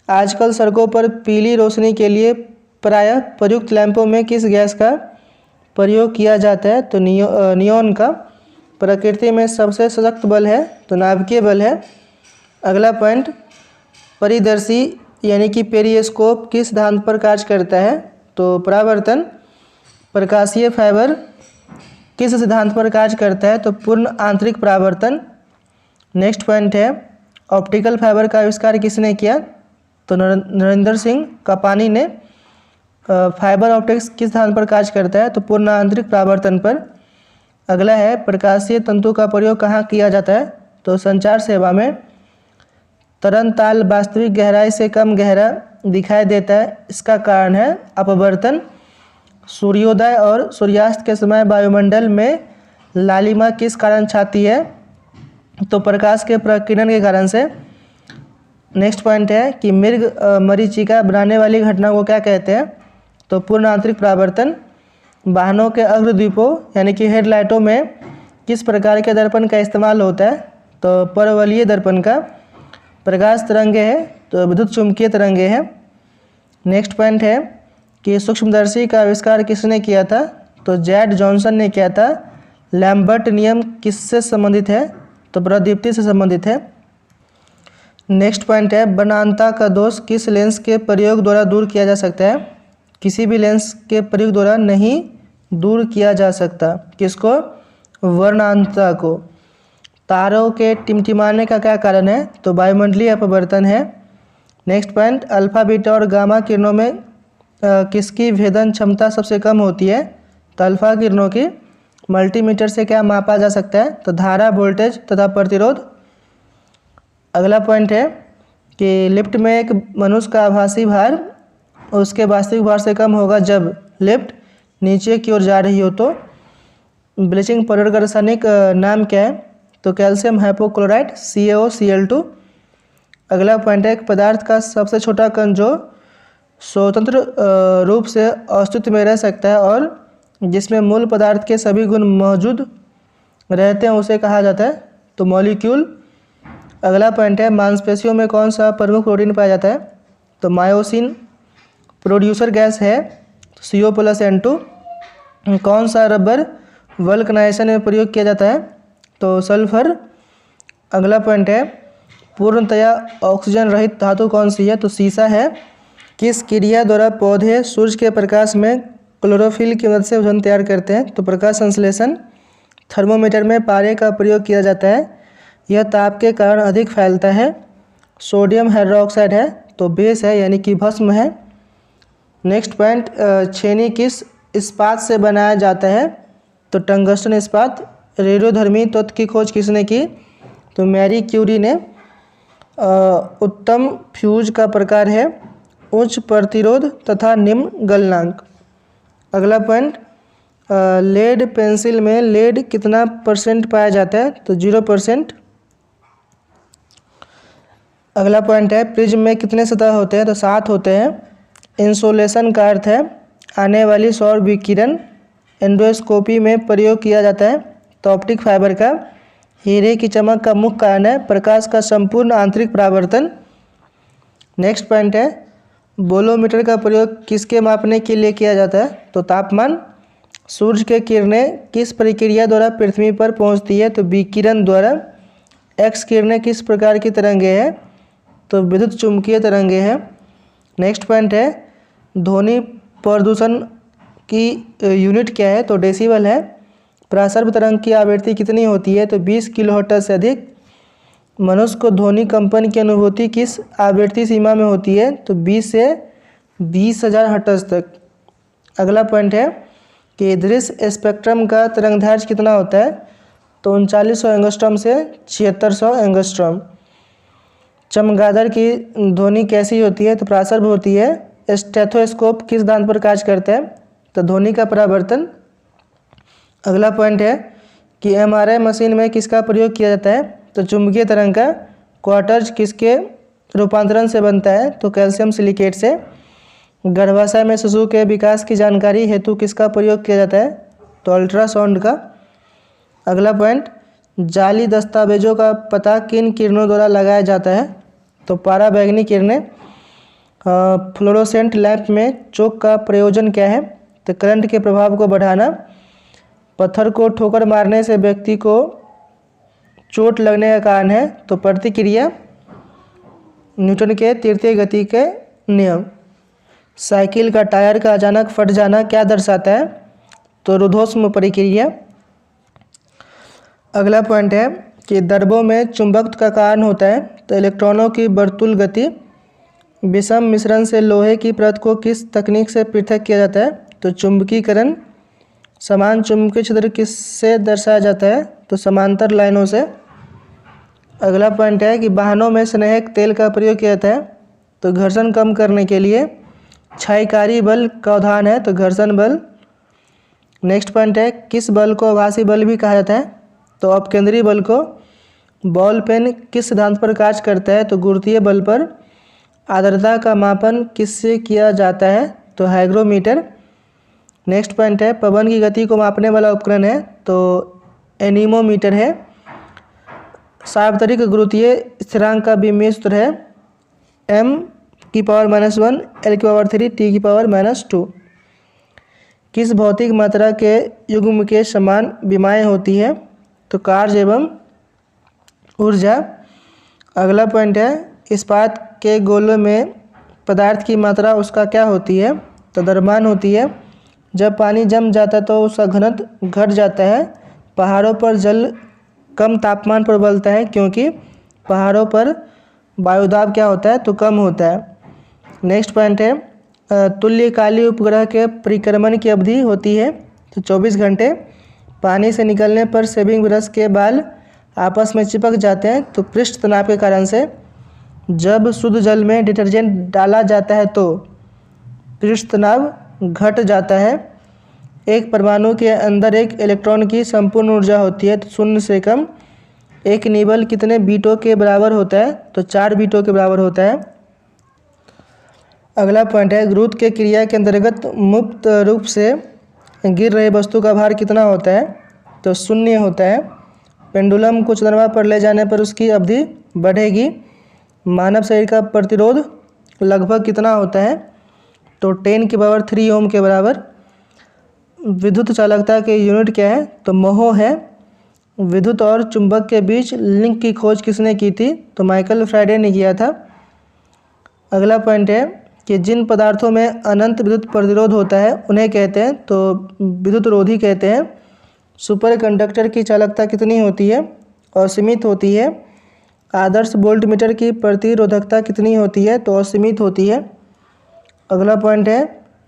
आजकल सड़कों पर पीली रोशनी के लिए प्रायः प्रयुक्त लैंपों में किस गैस का प्रयोग किया जाता है? तो नियॉन का। प्रकृति में सबसे सशक्त बल है तो नाभिकीय बल है। अगला पॉइंट, परिदर्शी यानी कि पेरिस्कोप किस सिद्धांत पर कार्य करता है? तो परावर्तन। प्रकाशीय फाइबर किस सिद्धांत पर कार्य करता है? तो पूर्ण आंतरिक परावर्तन। नेक्स्ट पॉइंट है, ऑप्टिकल फाइबर का आविष्कार किसने किया? तो नरेंद्र सिंह कापानी ने। फाइबर ऑप्टिक्स किस सिद्धांत पर कार्य करता है? तो पूर्ण आंतरिक परावर्तन पर। अगला है, प्रकाशीय तंतु का प्रयोग कहाँ किया जाता है? तो संचार सेवा में। तरन ताल वास्तविक गहराई से कम गहरा दिखाई देता है, इसका कारण है अपवर्तन। सूर्योदय और सूर्यास्त के समय वायुमंडल में लालिमा किस कारण छाती है? तो प्रकाश के प्रकीर्णन के कारण से। नेक्स्ट पॉइंट है कि मृग मरीचिका बनाने वाली घटना को क्या कहते हैं? तो पूर्ण आंतरिक परावर्तन। वाहनों के अग्रद्वीपों यानी कि हेडलाइटों में किस प्रकार के दर्पण का इस्तेमाल होता है? तो परवलयीय दर्पण का। प्रकाश तरंगे है तो विद्युत चुम्बकीय तरंगे हैं। नेक्स्ट पॉइंट है कि सूक्ष्मदर्शी का आविष्कार किसने किया था? तो जैड जॉनसन ने किया था। लैम्बर्ट नियम किससे संबंधित है? तो प्रदीप्ति से संबंधित है। नेक्स्ट पॉइंट है बनानता का दोष किस लेंस के प्रयोग द्वारा दूर किया जा सकता है? किसी भी लेंस के प्रयोग द्वारा नहीं दूर किया जा सकता। किसको? वर्णांतता को। तारों के टिमटिमाने का क्या कारण है? तो वायुमंडलीय अपवर्तन है। नेक्स्ट पॉइंट अल्फा बीटा और गामा किरणों में किसकी भेदन क्षमता सबसे कम होती है? तो अल्फा किरणों की। मल्टीमीटर से क्या मापा जा सकता है? तो धारा, वोल्टेज तथा प्रतिरोध। अगला पॉइंट है कि लिफ्ट में एक मनुष्य का आभासी भार उसके वास्तविक भार से कम होगा जब लिफ्ट नीचे की ओर जा रही हो। तो ब्लीचिंग पाउडर का रासायनिक नाम क्या है? तो कैल्शियम हाइपोक्लोराइट CaOCl2। अगला पॉइंट है पदार्थ का सबसे छोटा कण जो स्वतंत्र रूप से अस्तित्व में रह सकता है और जिसमें मूल पदार्थ के सभी गुण मौजूद रहते हैं उसे कहा जाता है तो मॉलिक्यूल। अगला पॉइंट है मांसपेशियों में कौन सा प्रमुख प्रोटीन पाया जाता है? तो मायोसिन। प्रोड्यूसर गैस है CO+N2। कौन सा रबर वल्कनाइजेशन में प्रयोग किया जाता है? तो सल्फर। अगला पॉइंट है पूर्णतया ऑक्सीजन रहित धातु कौन सी है? तो सीसा है। किस क्रिया द्वारा पौधे सूर्य के प्रकाश में क्लोरोफिल की मदद से भोजन तैयार करते हैं? तो प्रकाश संश्लेषण। थर्मोमीटर में पारे का प्रयोग किया जाता है, यह ताप के कारण अधिक फैलता है। सोडियम हाइड्रोक्साइड है तो बेस है यानी कि भस्म है। नेक्स्ट पॉइंट छेनी किस इस्पात से बनाया जाता है? तो टंगस्टन इस्पात। रेडियोधर्मी तत्व की खोज किसने की? तो मैरी क्यूरी ने। उत्तम फ्यूज का प्रकार है उच्च प्रतिरोध तथा निम्न गलनांक। अगला पॉइंट लेड पेंसिल में लेड कितना % पाया जाता है? तो 0%। अगला पॉइंट है प्रिज्म में कितने सतह होते हैं? तो 7 होते हैं। इंसोलेशन का अर्थ है आने वाली सौर विकिरण। एंडोस्कोपी में प्रयोग किया जाता है तो ऑप्टिक फाइबर का। हीरे की चमक का मुख्य कारण है प्रकाश का संपूर्ण आंतरिक परावर्तन। नेक्स्ट पॉइंट है बोलोमीटर का प्रयोग किसके मापने के लिए किया जाता है? तो तापमान। सूर्य के किरणें किस प्रक्रिया द्वारा पृथ्वी पर पहुंचती है? तो विकिरण द्वारा। एक्स किरणें किस प्रकार की तरंगे हैं? तो विद्युत चुम्बकीय तरंगे हैं। नेक्स्ट पॉइंट है ध्वनि प्रदूषण की यूनिट क्या है? तो डेसिबल है। प्रासर्भ तरंग की आवृत्ति कितनी होती है? तो 20 किलोहर्ट्ज से अधिक। मनुष्य को ध्वनि कंपन की अनुभूति किस आवृत्ति सीमा में होती है? तो 20 से 20,000 हर्ट्ज तक। अगला पॉइंट है कि दृश्य स्पेक्ट्रम का तरंगदैर्घ्य कितना होता है? तो 3900 एंगस्ट्रॉम से 7600 एंगस्ट्रॉम। चमगादड़ की ध्वनि कैसी होती है? तो प्रासर्भ होती है। स्टेथोस्कोप किस धातु पर कार्य करता है? तो ध्वनि का परावर्तन। अगला पॉइंट है कि MRI मशीन में किसका प्रयोग किया जाता है? तो चुंबकीय तरंग का। क्वार्टज किसके रूपांतरण से बनता है? तो कैल्शियम सिलिकेट से। गर्भाशय में शिशु के विकास की जानकारी हेतु किसका प्रयोग किया जाता है? तो अल्ट्रासाउंड का। अगला पॉइंट जाली दस्तावेजों का पता किन किरणों द्वारा लगाया जाता है? तो पराबैंगनी किरणें। फ्लोरोसेंट लैंप में चोक का प्रयोजन क्या है? तो करंट के प्रभाव को बढ़ाना। पत्थर को ठोकर मारने से व्यक्ति को चोट लगने का कारण है तो प्रतिक्रिया। न्यूटन के तृतीय गति के नियम। साइकिल का टायर का अचानक फट जाना क्या दर्शाता है? तो रुद्धोष्म प्रक्रिया। अगला पॉइंट है कि द्रव्यों में चुंबकत्व का कारण होता है तो इलेक्ट्रॉनों की वर्तुल गति। विषम मिश्रण से लोहे की परत को किस तकनीक से पृथक किया जाता है? तो चुंबकीकरण। समान चुंबकीय क्षेत्र किससे दर्शाया जाता है? तो समांतर लाइनों से। अगला पॉइंट है कि वाहनों में स्नेहक तेल का प्रयोग किया जाता है तो घर्षण कम करने के लिए। क्षयकारी बल का उदाहरण है तो घर्षण बल। नेक्स्ट पॉइंट है किस बल को आभासी बल भी कहा जाता है तो अपकेंद्री बल को। बॉल पेन किस सिद्धांत पर कार्य करता है तो गुरुत्वीय बल पर। आर्द्रता का मापन किससे किया जाता है तो हाइग्रोमीटर। नेक्स्ट पॉइंट है पवन की गति को मापने वाला उपकरण है तो एनीमोमीटर है। सार्वत्रिक गुरुत्वीय स्थिरांक का बीमीय सूत्र है m⁻⁻1 l⁻3 t⁻⁻2। किस भौतिक मात्रा के युग्म के समान विमाएँ होती है तो कार्य एवं ऊर्जा। अगला पॉइंट है इस्पात के गोलों में पदार्थ की मात्रा उसका क्या होती है तो द्रव्यमान होती है। जब पानी जम जाता है तो उसका घनत्व घट जाता है। पहाड़ों पर जल कम तापमान पर उबलता है क्योंकि पहाड़ों पर वायुदाब क्या होता है तो कम होता है। नेक्स्ट पॉइंट है तुल्यकालिक उपग्रह के परिक्रमण की अवधि होती है तो 24 घंटे। पानी से निकलने पर शेविंग ब्रश के बाल आपस में चिपक जाते हैं तो पृष्ठ तनाव के कारण से। जब शुद्ध जल में डिटर्जेंट डाला जाता है तो पृष्ठ तनाव घट जाता है। एक परमाणु के अंदर एक इलेक्ट्रॉन की संपूर्ण ऊर्जा होती है तो 0 से कम। एक निबल कितने बीटों के बराबर होता है तो 4 बीटों के बराबर होता है। अगला पॉइंट है गुरुत्व के क्रिया के अंतर्गत मुक्त रूप से गिर रहे वस्तु का भार कितना होता है तो 0 होता है। पेंडुलम को चंद्रमा पर ले जाने पर उसकी अवधि बढ़ेगी। मानव शरीर का प्रतिरोध लगभग कितना होता है तो 10⁻³ ओम के बराबर। विद्युत चालकता के यूनिट क्या है तो महो है। विद्युत और चुंबक के बीच लिंक की खोज किसने की थी तो माइकल फ्राइडे ने किया था। अगला पॉइंट है कि जिन पदार्थों में अनंत विद्युत प्रतिरोध होता है उन्हें कहते हैं तो विद्युत रोधी कहते हैं। सुपर कंडक्टर की चालकता कितनी होती है और असीमित होती है। आदर्श वोल्ट मीटर की प्रतिरोधकता कितनी होती है तो असीमित होती है। अगला पॉइंट है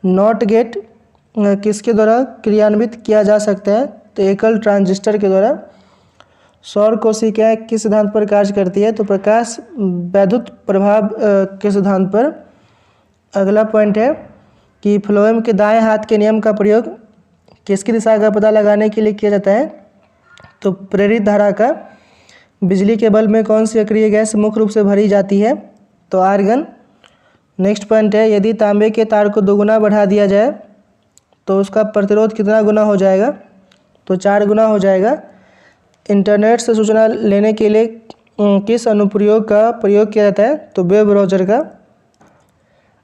नॉट गेट किसके द्वारा क्रियान्वित किया जा सकता है तो एकल ट्रांजिस्टर के द्वारा। सौर कोशिकाएं किस सिद्धांत पर कार्य करती है तो प्रकाश वैद्युत प्रभाव के सिद्धांत पर। अगला पॉइंट है कि फ्लोएम के दाएं हाथ के नियम का प्रयोग किसकी दिशा का पता लगाने के लिए किया जाता है तो प्रेरित धारा का। बिजली के बल्ब में कौन सी अक्रिय गैस मुख्य रूप से भरी जाती है तो आर्गन। नेक्स्ट पॉइंट है यदि तांबे के तार को 2 गुना बढ़ा दिया जाए तो उसका प्रतिरोध कितना गुना हो जाएगा तो 4 गुना हो जाएगा। इंटरनेट से सूचना लेने के लिए किस अनुप्रयोग का प्रयोग किया जाता है तो वेब ब्राउज़र का।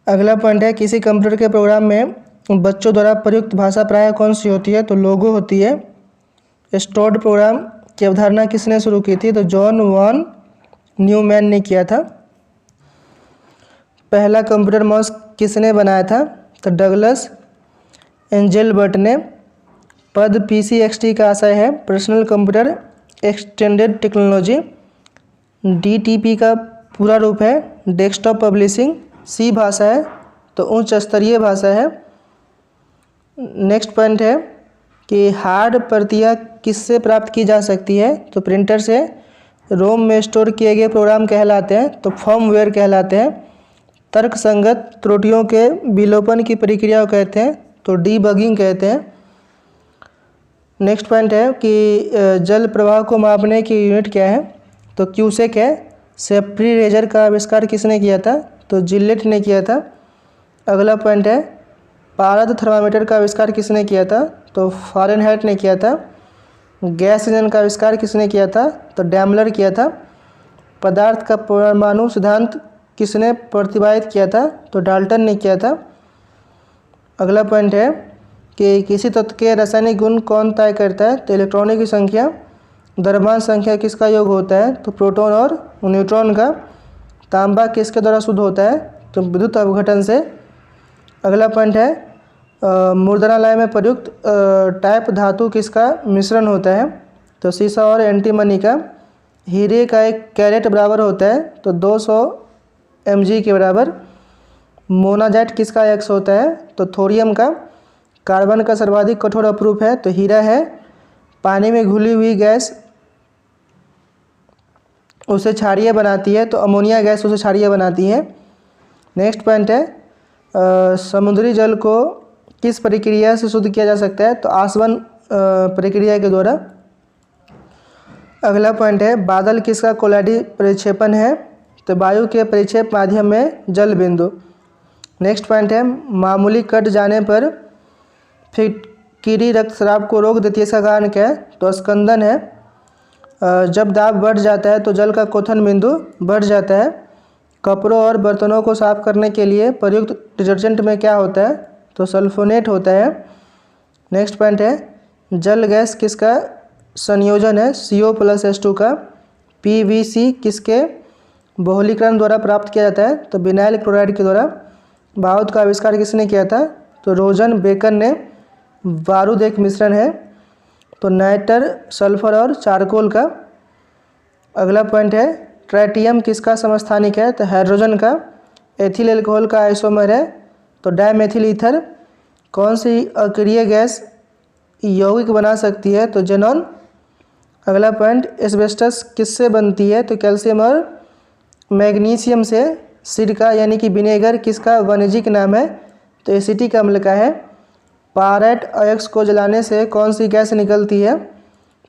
अगला पॉइंट है किसी कंप्यूटर के प्रोग्राम में बच्चों द्वारा प्रयुक्त भाषा प्रायः कौन सी होती है तो लोगो होती है। स्टोर्ड प्रोग्राम की अवधारणा किसने शुरू की थी तो जॉन वॉन न्यूमैन ने किया था। पहला कंप्यूटर माउस किसने बनाया था तो डगलस एंजेलबर्ट ने। पद PCXT का आशय है personal computer extended technology. DTP का पूरा रूप है डेस्कटॉप पब्लिशिंग। C भाषा है तो उच्च स्तरीय भाषा है। नेक्स्ट पॉइंट है कि हार्ड प्रतियां किससे प्राप्त की जा सकती है तो प्रिंटर से। रोम में स्टोर किए गए प्रोग्राम कहलाते हैं तो फर्मवेयर कहलाते हैं। तर्कसंगत त्रुटियों के विलोपन की प्रक्रिया को कहते हैं तो डीबगिंग कहते हैं। नेक्स्ट पॉइंट है कि जल प्रवाह को मापने की यूनिट क्या है तो क्यूसेक है। सेफ्री रेजर का आविष्कार किसने किया था तो जिलेट ने किया था। अगला पॉइंट है पारद थर्मामीटर का आविष्कार किसने किया था तो फ़ारेनहाइट ने किया था। गैस इंजन का आविष्कार किसने किया था तो डैमलर किया था। पदार्थ का परमाणु सिद्धांत किसने प्रतिपादित किया था तो डाल्टन ने किया था। अगला पॉइंट है कि किसी तत्व के रासायनिक गुण कौन तय करता है तो इलेक्ट्रॉनों की संख्या। द्रव्यमान संख्या किसका योग होता है तो प्रोटॉन और न्यूट्रॉन का। तांबा किसके द्वारा शुद्ध होता है तो विद्युत अपघटन से। अगला पॉइंट है मुद्रणालय में प्रयुक्त टाइप धातु किसका मिश्रण होता है तो सीसा और एंटीमनी का। हीरे का एक कैरेट बराबर होता है तो 200 mg के बराबर। मोनाजाइट किसका एक्स होता है तो थोरियम का। कार्बन का सर्वाधिक कठोर अपरूप है तो हीरा है। पानी में घुली हुई गैस उसे क्षारीय बनाती है, तो अमोनिया गैस उसे क्षारीय बनाती है। नेक्स्ट पॉइंट है समुद्री जल को किस प्रक्रिया से शुद्ध किया जा सकता है, तो आसवन प्रक्रिया के द्वारा। अगला पॉइंट है बादल किसका कोलाइडी प्रक्षेपण है, तो वायु के परिक्षेप माध्यम में जल बिंदु। नेक्स्ट पॉइंट है मामूली कट जाने पर फिटकीरी रक्तस्राव को रोक देती है, इसका कारण क्या है, तो स्कंदन है। जब दाब बढ़ जाता है तो जल का क्वथन बिंदु बढ़ जाता है। कपड़ों और बर्तनों को साफ करने के लिए प्रयुक्त डिटर्जेंट में क्या होता है, तो सल्फोनेट होता है। नेक्स्ट पॉइंट है जल गैस किसका संयोजन है, CO+H2 का। PVC किसके बहुलीकरण द्वारा प्राप्त किया जाता है, तो विनाइल क्लोराइड के द्वारा। बारूद का आविष्कार किसने किया था, तो रोजन बेकन ने। बारूद एक मिश्रण है, तो नाइटर, सल्फर और चारकोल का। अगला पॉइंट है ट्राइटियम किसका समस्थानिक है, तो हाइड्रोजन का। एथिल एल्कोहल का आइसोमर है, तो डायमेथिल ईथर। कौन सी अक्रिय गैस यौगिक बना सकती है, तो जेनॉन। अगला पॉइंट एस्बेस्टस किससे बनती है, तो कैल्शियम और मैग्नीशियम से। सिरका यानी कि विनेगर किसका वाणिज्यिक नाम है, तो एसिटिक अम्ल का है। पारेट अयस्क को जलाने से कौन सी गैस निकलती है,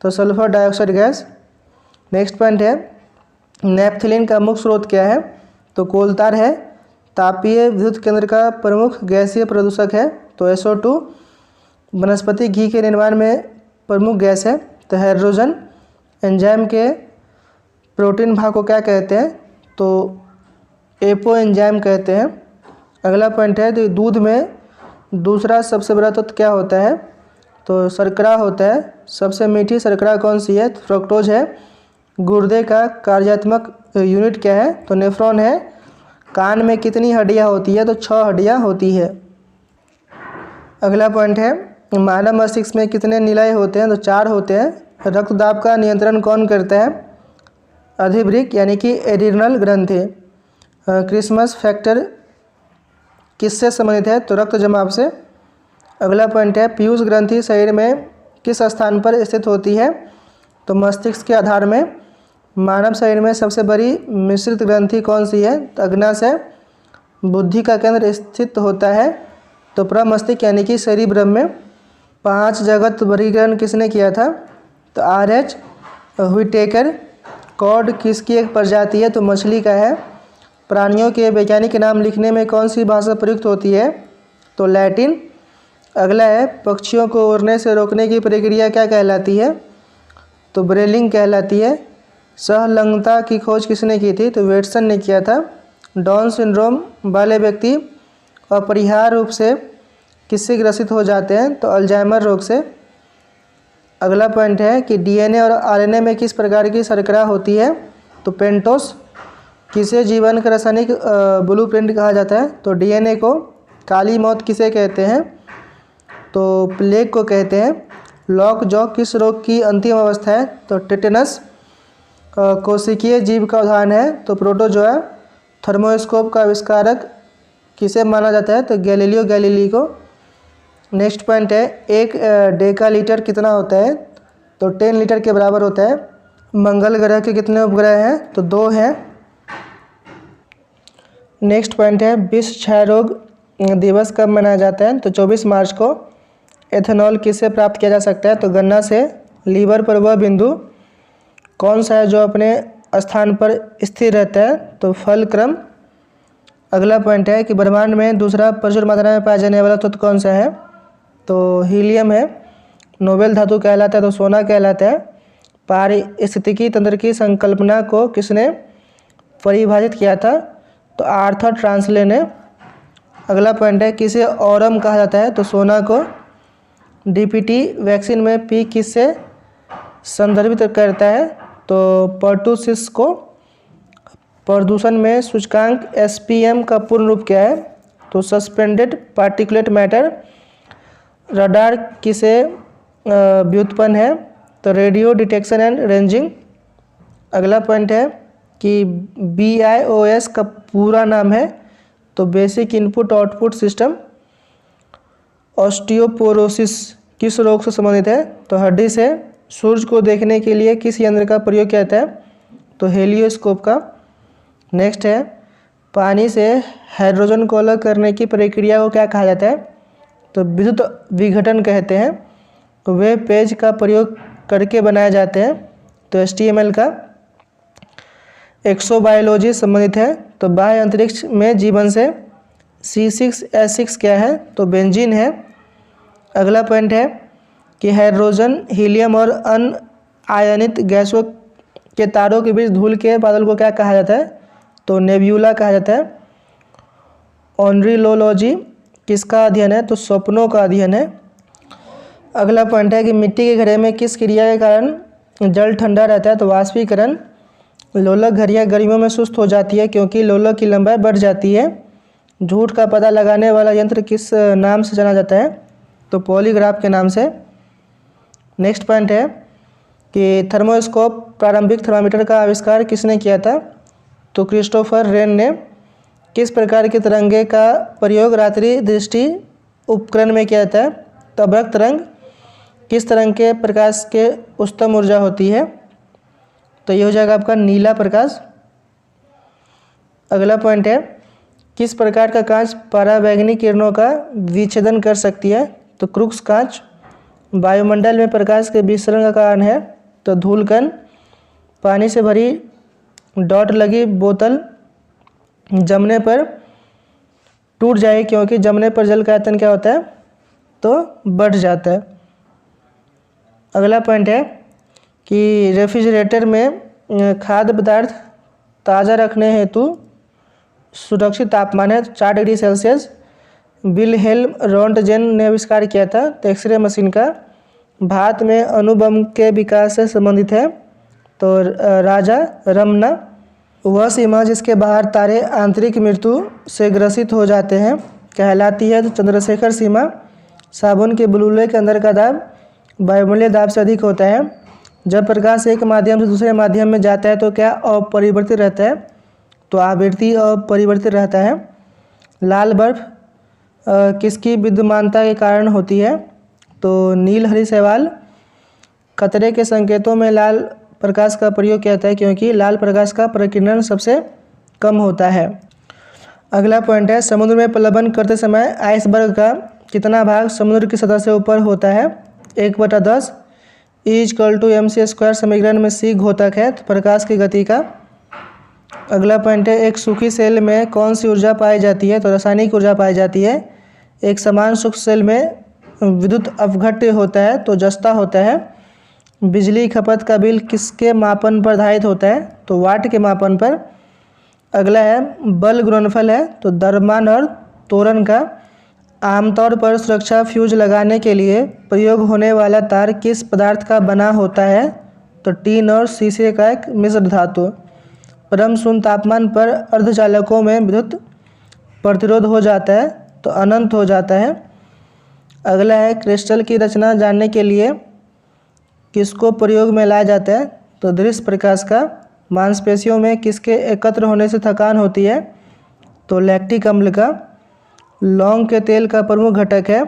तो sulphur dioxide gas. Next point है नेपथिलीन का मुख्य स्रोत क्या है, तो कोलतार है। तापीय विद्युत केंद्र का प्रमुख गैसीय प्रदूषक है, तो SO2। वनस्पति घी के निर्माण में प्रमुख गैस है, तो हाइड्रोजन। एंजाइम के प्रोटीन भाग को क्या कहते हैं, तो एपो एंजाइम कहते हैं। अगला पॉइंट है तो दूध में दूसरा सबसे बड़ा तत्व क्या होता है, तो शर्करा होता है। सबसे मीठी शर्करा कौन सी है, तो फ्रक्टोज है। गुर्दे का कार्यात्मक यूनिट क्या है, तो नेफ्रॉन है। कान में कितनी हड्डियां होती है, तो 6 हड्डियां होती है। अगला पॉइंट है मानव मस्तिष्क में कितने निलय होते हैं, तो 4 होते हैं। रक्तदाब का नियंत्रण कौन करता है, अधिवृक्क यानी कि एड्रिनल ग्रंथि। क्रिसमस फैक्टर किससे संबंधित है, तो रक्त जमाव से। अगला पॉइंट है पीयूष ग्रंथि शरीर में किस स्थान पर स्थित होती है, तो मस्तिष्क के आधार में। मानव शरीर में सबसे बड़ी मिश्रित ग्रंथि कौन सी है, तो अग्नाशय। बुद्धि का केंद्र स्थित होता है, तो प्रमस्तिष्क यानी कि सेरिब्रम में। 5 जगत वर्गीकरण किसने किया था, तो RH व्हिटेकर। कॉड किसकी एक प्रजाति है, तो मछली का है। प्राणियों के वैज्ञानिक नाम लिखने में कौन सी भाषा प्रयुक्त होती है, तो लैटिन। अगला है पक्षियों को उड़ने से रोकने की प्रक्रिया क्या कहलाती है, तो ब्रेलिंग कहलाती है। सहलंगता की खोज किसने की थी, तो वेटसन ने किया था। डाउन सिंड्रोम वाले व्यक्ति अपरिहार्य रूप से किससे ग्रसित हो जाते हैं, तो अल्जाइमर रोग से। अगला पॉइंट है कि DNA और RNA में किस प्रकार की शर्करा होती है, तो पेंटोस। किसे जीवन का रासायनिक ब्लूप्रिंट कहा जाता है, तो DNA को। काली मौत किसे कहते हैं, तो प्लेग को कहते हैं। लॉक जॉ किस रोग की अंतिम अवस्था है, तो टेटेनस। कोशिकीय जीव का उदाहरण है, तो प्रोटोजोआ। थर्मोस्कोप का आविष्कारक किसे माना जाता है, तो गैलीलियो गैलीली को। नेक्स्ट पॉइंट है 1 डेकालीटर कितना होता है, तो 10 लीटर के बराबर होता है। मंगल ग्रह के कितने उपग्रह हैं, तो 2 हैं। नेक्स्ट पॉइंट है विश्व क्षय रोग दिवस कब मनाया जाता है, तो 24 मार्च को। एथेनॉल किससे प्राप्त किया जा सकता है, तो गन्ना से। लीवर पर वह बिंदु कौन सा है जो अपने स्थान पर स्थिर रहता है, तो फलक्रम। अगला पॉइंट है कि ब्रह्मांड में दूसरा प्रचुर मात्रा में पाया जाने वाला तत्व कौन सा है, तो हीलियम है। नोबेल धातु कहलाता है, तो सोना कहलाता है। पारिस्थितिकी तंत्र की संकल्पना को किसने परिभाषित किया था, तो आर्थर ट्रांसले ने। अगला पॉइंट है किसे ऑरम कहा जाता है, तो सोना को। DPT वैक्सीन में P किससे संदर्भित करता है, तो पर्टुसिस को। प्रदूषण में सूचकांक SPM का पूर्ण रूप क्या है, तो सस्पेंडेड पार्टिकुलेट मैटर। रडार किसे व्युत्पन्न है, तो रेडियो डिटेक्शन एंड रेंजिंग। अगला पॉइंट है कि BIOS का पूरा नाम है, तो basic input output system. Osteoporosis किस रोग से संबंधित है, तो हड्डी से। सूर्य को देखने के लिए किस यंत्र का प्रयोग किया जाता है, तो हेलियोस्कोप का। नेक्स्ट है पानी से हाइड्रोजन को अलग करने की प्रक्रिया को क्या कहा जाता है, तो विद्युत विघटन कहते हैं। तो वेब पेज का प्रयोग करके बनाए जाते हैं, तो HTML का। एक्सोबायोलॉजी संबंधित है, तो बाह्य अंतरिक्ष में जीवन से। C6H6 क्या है, तो बेंजीन है। अगला पॉइंट है कि हाइड्रोजन, हीलियम और अनआयनित गैसों के तारों के बीच धूल के बादल को क्या कहा जाता है, तो नेब्यूला कहा जाता है। ऑन्ड्रिलोलॉजी किसका अध्ययन है, तो सपनों का अध्ययन है। अगला पॉइंट है कि मिट्टी के घड़े में किस क्रिया के कारण जल ठंडा रहता है, तो वाष्पीकरण। लोलक घड़ियाँ गर्मियों में सुस्त हो जाती है क्योंकि लोलक की लंबाई बढ़ जाती है। झूठ का पता लगाने वाला यंत्र किस नाम से जाना जाता है, तो पॉलीग्राफ के नाम से। नेक्स्ट पॉइंट है कि थर्मोस्कोप, प्रारंभिक थर्मामीटर का आविष्कार किसने किया था, तो क्रिस्टोफर रेन ने। किस प्रकार के तरंगे का प्रयोग रात्रि दृष्टि उपकरण में किया जाता है, तो अभ्रक तरंग। किस तरंग के प्रकाश के उच्चतम ऊर्जा होती है, तो ये हो जाएगा आपका नीला प्रकाश। अगला पॉइंट है किस प्रकार का कांच पराबैंगनी किरणों का विच्छेदन कर सकती है, तो क्रूक्स कांच। वायुमंडल में प्रकाश के विसरण का कारण है, तो धूलकण। पानी से भरी डॉट लगी बोतल जमने पर टूट जाए क्योंकि जमने पर जल का आयतन क्या होता है, तो बढ़ जाता है। अगला पॉइंट है कि रेफ्रिजरेटर में खाद्य पदार्थ ताज़ा रखने हेतु सुरक्षित तापमान है 4 डिग्री सेल्सियस। विलहेल्म रोंटगेन ने आविष्कार किया था, तो एक्सरे मशीन का। भारत में अणुबम के विकास से संबंधित है, तो राजा रमन्ना। वह सीमा जिसके बाहर तारे आंतरिक मृत्यु से ग्रसित हो जाते हैं कहलाती है, तो चंद्रशेखर सीमा। साबुन के बुलबुले के अंदर का दाब वायुमंडलीय दाब से अधिक होता है। जब प्रकाश एक माध्यम से दूसरे माध्यम में जाता है तो क्या अपरिवर्तित रहता है, तो आवृत्ति अपरिवर्तित रहता है। लाल बर्फ किसकी विद्यमानता के कारण होती है, तो नील हरी शैवाल। खतरे के संकेतों में लाल प्रकाश का प्रयोग किया जाता है क्योंकि लाल प्रकाश का प्रकीर्णन सबसे कम होता है। अगला पॉइंट है समुद्र में प्लवन करते समय आइसबर्ग का कितना भाग समुद्र की सतह से ऊपर होता है, 1/10। E=mc² समीकरण में c घोतक है, तो प्रकाश की गति का। अगला पॉइंट है एक सूखी सेल में कौन सी ऊर्जा पाई जाती है, तो रासायनिक ऊर्जा पाई जाती है। एक समान शुष्क सेल में विद्युत अपघट्य होता है, तो जस्ता होता है। बिजली खपत का बिल किसके मापन पर आधारित होता है, तो वाट के मापन पर। अगला है बल गुणनफल है, तो द्रव्यमान और त्वरण का। आमतौर पर सुरक्षा फ्यूज लगाने के लिए प्रयोग होने वाला तार किस पदार्थ का बना होता है, तो टीन और शीशे का एक मिश्र धातु। परम शून्य तापमान पर अर्धचालकों में विद्युत प्रतिरोध हो जाता है, तो अनंत हो जाता है। अगला है क्रिस्टल की रचना जानने के लिए किसको प्रयोग में लाया जाता है, तो दृश्य प्रकाश का। मांसपेशियों में किसके एकत्र होने से थकान होती है, तो लैक्टिक अम्ल का। लौंग के तेल का प्रमुख घटक है,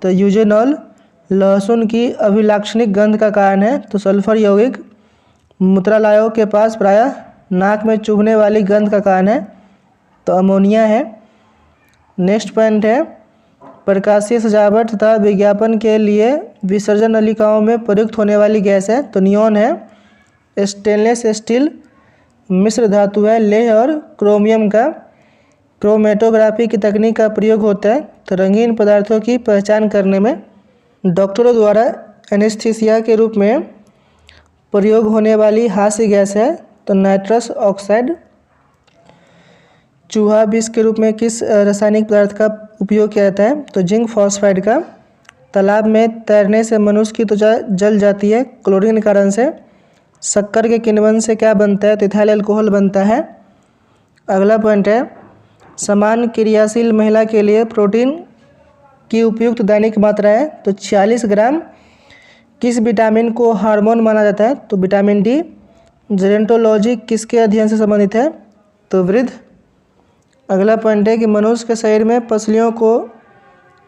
तो यूजेनॉल। लहसुन की अभिलाक्षणिक गंध का कारण है, तो सल्फर यौगिक। मूत्रालयों के पास प्रायः नाक में चुभने वाली गंध का कारण है, तो अमोनिया है। नेक्स्ट पॉइंट है प्रकाशीय सजावट तथा विज्ञापन के लिए विसर्जन नलिकाओं में प्रयुक्त होने वाली गैस है, तो नियॉन है। स्टेनलेस स्टील मिश्र धातु है, लेह और क्रोमियम का। क्रोमेटोग्राफी की तकनीक का प्रयोग होता है, तो रंगीन पदार्थों की पहचान करने में। डॉक्टरों द्वारा एनेस्थीसिया के रूप में प्रयोग होने वाली हास्य गैस है, तो नाइट्रस ऑक्साइड। चूहा विष के रूप में किस रासायनिक पदार्थ का उपयोग किया जाता है, तो जिंक फॉस्फाइड का। तालाब में तैरने से मनुष्य की त्वचा जल जाती है क्लोरीन के कारण से। शक्कर के किण्वन से क्या बनता है, तो इथाइल अल्कोहल बनता है। अगला पॉइंट है समान क्रियाशील महिला के लिए प्रोटीन की उपयुक्त दैनिक मात्रा है, तो 46 ग्राम। किस विटामिन को हार्मोन माना जाता है, तो विटामिन डी। जेरेंटोलॉजी किसके अध्ययन से संबंधित है, तो वृद्ध। अगला पॉइंट है कि मनुष्य के शरीर में पसलियों को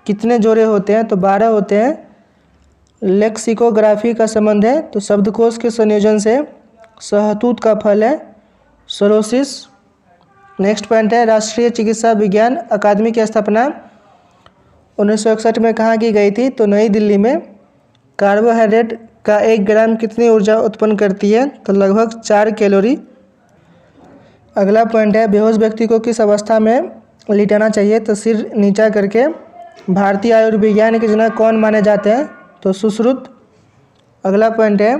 कितने जोड़े होते हैं, तो 12 होते हैं। लेक्सिकोग्राफी का संबंध है, तो शब्दकोश के संयोजन से। सहतूत का फल है सोरोसिस। नेक्स्ट पॉइंट है, राष्ट्रीय चिकित्सा विज्ञान अकादमी की स्थापना 1961 में कहाँ की गई थी? तो नई दिल्ली में। कार्बोहाइड्रेट का 1 ग्राम कितनी ऊर्जा उत्पन्न करती है? तो लगभग 4 कैलोरी। अगला पॉइंट है, बेहोश व्यक्ति को किस अवस्था में लिटाना चाहिए? तो सिर नीचा करके। भारतीय आयुर्विज्ञान के जनक कौन माने जाते हैं? तो सुश्रुत। अगला पॉइंट है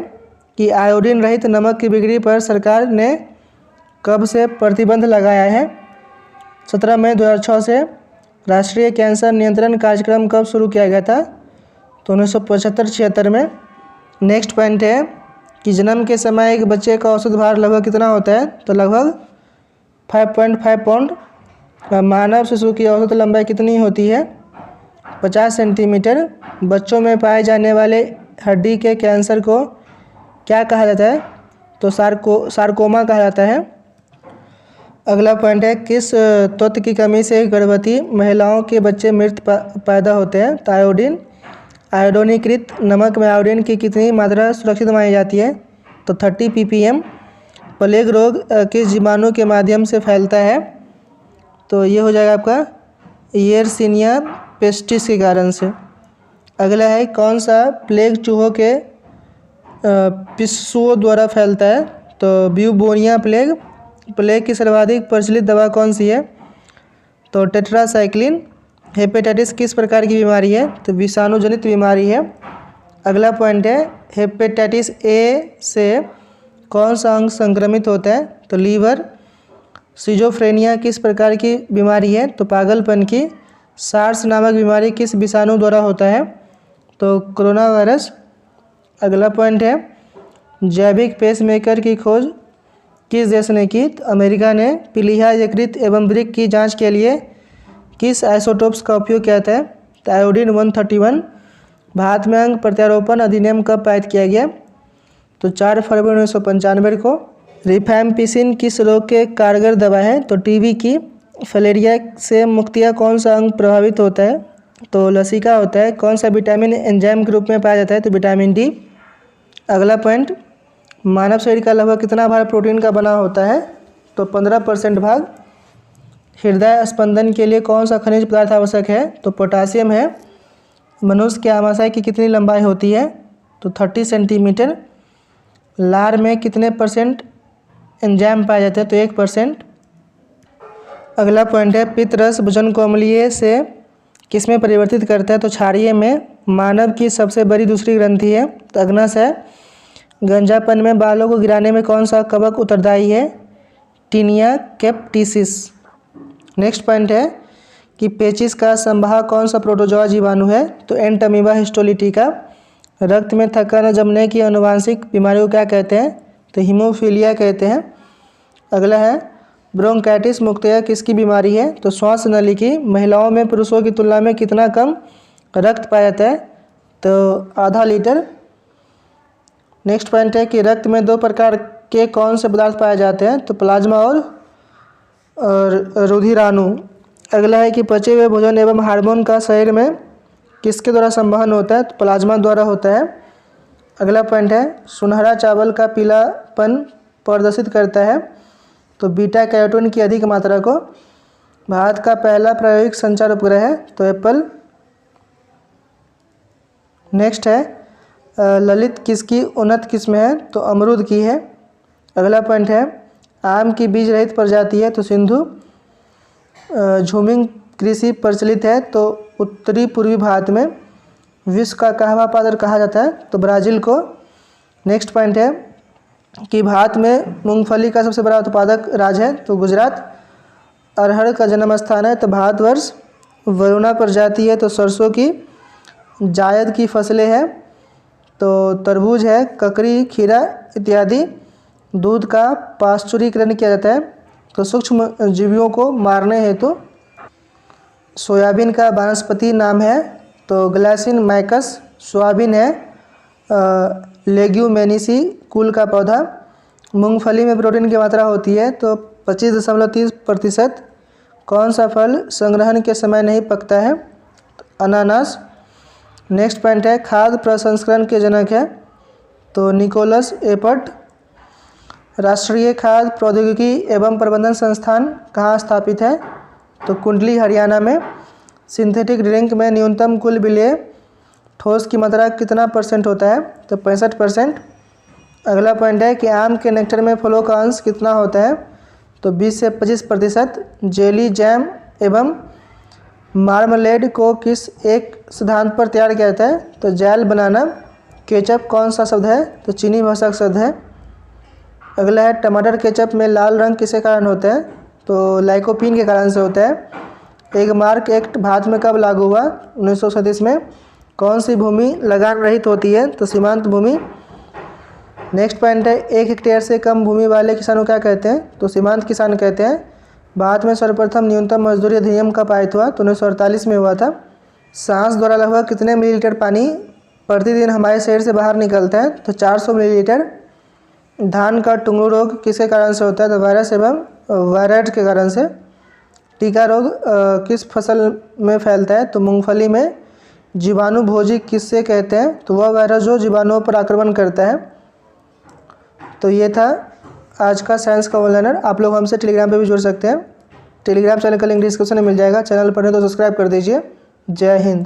कि आयोडीन रहित नमक की बिक्री पर सरकार ने कब से प्रतिबंध लगाया है? 17 मई 2006 से। राष्ट्रीय कैंसर नियंत्रण कार्यक्रम कब शुरू किया गया था? तो 1975-76 में। नेक्स्ट पॉइंट है कि जन्म के समय एक बच्चे का औसत भार लगभग कितना होता है? तो लगभग 5.5 पाउंड। मानव शिशु की औसत लंबाई कितनी होती है? 50 सेंटीमीटर। बच्चों में पाए जाने वाले हड्डी के कैंसर को क्या कहा जाता है? तो सार्कोमा कहा जाता है। अगला पॉइंट है, किस तत्व की कमी से गर्भवती महिलाओं के बच्चे मृत पैदा होते हैं? तो आयोडीन। आयोडीनीकृत नमक में आयोडीन की कितनी मात्रा सुरक्षित मानी जाती है? तो 30 ppm। प्लेग रोग किस जीवाणु के माध्यम से फैलता है? तो ये हो जाएगा आपका येरसिनिया पेस्टिस के कारण से। अगला है, कौन सा प्लेग चूहों के पिस्सुओं द्वारा फैलता है? तो ब्यूबोनिया प्लेग। प्लेग की सर्वाधिक प्रचलित दवा कौन सी है? तो टेट्रासाइक्लिन। हेपेटाइटिस किस प्रकार की बीमारी है? तो विषाणु जनित बीमारी है। अगला पॉइंट है, हेपेटाइटिस ए से कौन सा अंग संक्रमित होता है? तो लीवर। सिजोफ्रेनिया किस प्रकार की बीमारी है? तो पागलपन की। सार्स नामक बीमारी किस विषाणु द्वारा होता है? तो कोरोना वायरस। अगला पॉइंट है, जैविक पेसमेकर की खोज किस देश ने की? तो अमेरिका ने। पीलिया यकृत एवं वृक्क की जांच के लिए किस आइसोटोप्स का उपयोग किया था? तो आयोडीन 131। भारत में अंग प्रत्यारोपण अधिनियम कब पारित किया गया? तो 4 फरवरी 1995 को। रिफैम्पिसिन किस रोग के कारगर दवा है? तो टीबी की। फलेरिया से मुक्तिया कौन सा अंग प्रभावित होता है? तो लसिका होता है। कौन सा विटामिन एंजाइम के रूप में पाया जाता है? तो विटामिन डी। अगला पॉइंट, मानव शरीर का लगभग कितना भाग प्रोटीन का बना होता है? तो 15% भाग। हृदय स्पंदन के लिए कौन सा खनिज पदार्थ आवश्यक है? तो पोटासियम है। मनुष्य के आमाशय की कितनी लंबाई होती है? तो 30 सेंटीमीटर। लार में कितने % एंजाइम पाए जाते हैं? तो 1%। अगला पॉइंट है, पित्तरस भोजन को अम्लीय से किस में परिवर्तित करता है? तो क्षारीय में। मानव की सबसे बड़ी दूसरी ग्रंथि है? तो अग्नस है। गंजापन में बालों को गिराने में कौन सा कवक उत्तरदायी है? टीनिया कैप्टिसिस। नेक्स्ट पॉइंट है कि पेचिस का संवाहक कौन सा प्रोटोजोआ जीवाणु है? तो एंटमीबा हिस्टोलिटिका। रक्त में थक्का न जमने की आनुवांशिक बीमारी को क्या कहते हैं? तो हीमोफीलिया कहते हैं। अगला है, ब्रोंकाइटिस मुख्यतः किसकी बीमारी है? तो श्वास नली की। महिलाओं में पुरुषों की तुलना में कितना कम रक्त पाया जाता है? तो आधा लीटर। नेक्स्ट पॉइंट है कि रक्त में 2 प्रकार के कौन से पदार्थ पाए जाते हैं? तो प्लाज्मा और रुधिराणु। अगला है कि पचे हुए भोजन एवं हार्मोन का शरीर में किसके द्वारा संवहन होता है? तो प्लाज्मा द्वारा होता है। अगला पॉइंट है, सुनहरा चावल का पीलापन प्रदर्शित करता है? तो बीटा कैरोटीन की अधिक मात्रा को। भारत का पहला प्रायोगिक संचार उपग्रह है? तो एप्पल। नेक्स्ट है, ललित किसकी उन्नत किस्म है? तो अमरूद की है। अगला पॉइंट है, आम की बीज रहित प्रजाति है? तो सिंधु। झूमिंग कृषि प्रचलित है? तो उत्तरी पूर्वी भारत में। विश्व का कहवा पात्र कहा जाता है? तो ब्राज़ील को। नेक्स्ट पॉइंट है कि भारत में मूंगफली का सबसे बड़ा उत्पादक राज्य है? तो गुजरात। अरहर का जन्म स्थान है? तो भारतवर्ष। वरुणा प्रजाति है? तो सरसों की। जायद की फसलें हैं? तो तरबूज है, ककड़ी, खीरा इत्यादि। दूध का पाश्चुरीकरण किया जाता है? तो सूक्ष्म जीवियों को मारने हेतु। सोयाबीन का वानस्पति नाम है? तो ग्लासिन मैकस। सोयाबीन है लेग्यूमेनेसी कुल का पौधा। मूंगफली में प्रोटीन की मात्रा होती है? तो 25.30%। कौन सा फल संग्रहण के समय नहीं पकता है? अनानास। नेक्स्ट पॉइंट है, खाद्य प्रसंस्करण के जनक है? तो निकोलस एपट। राष्ट्रीय खाद्य प्रौद्योगिकी एवं प्रबंधन संस्थान कहाँ स्थापित है? तो कुंडली हरियाणा में। सिंथेटिक ड्रिंक में न्यूनतम कुल विलेय ठोस की मात्रा कितना % होता है? तो 65%। अगला पॉइंट है कि आम के नेक्टर में फलों का अंश कितना होता है? तो 20 से 25%। जेली, जैम एवं मार्मलेड को किस एक सिद्धांत पर तैयार किया जाता है? तो जेल बनाना। केचप कौन सा शब्द है? तो चीनी भाषा का शब्द है। अगला है टमाटर केचप में लाल रंग किसके कारण होता है? तो लाइकोपीन के कारण से होता है। एक मार्क एक्ट भारत में कब लागू हुआ? 1937 में। कौन सी भूमि लगान रहित होती है? तो सीमांत भूमि। नेक्स्ट पॉइंट है 1 हेक्टेयर से कम भूमि वाले किसानों क्या कहते हैं? तो सीमांत किसान कहते हैं। भारत में सर्वप्रथम न्यूनतम मजदूरी अधिनियम कब पारित हुआ? तो 1948 में हुआ था। सांस द्वारा लगभग कितने मिलीलीटर पानी प्रतिदिन हमारे शरीर से बाहर निकलता है? तो 400 मिलीलीटर। धान का टुंगलू रोग किसके कारण से होता है? तो वायरस एवं वायरस के कारण से। टीका रोग किस फसल में फैलता है? तो मूंगफली में। जीवाणु भोजी किससे कहते हैं? तो वह वायरस जो जीवाणुओं पर आक्रमण करता है। तो ये था आज का साइंस का ऑनलाइनर। आप लोग हमसे टेलीग्राम पे भी जुड़ सकते हैं। टेलीग्राम चैनल का लिंक डिस्क्रिप्शन में मिल जाएगा। चैनल पर है तो सब्सक्राइब कर दीजिए। जय हिंद।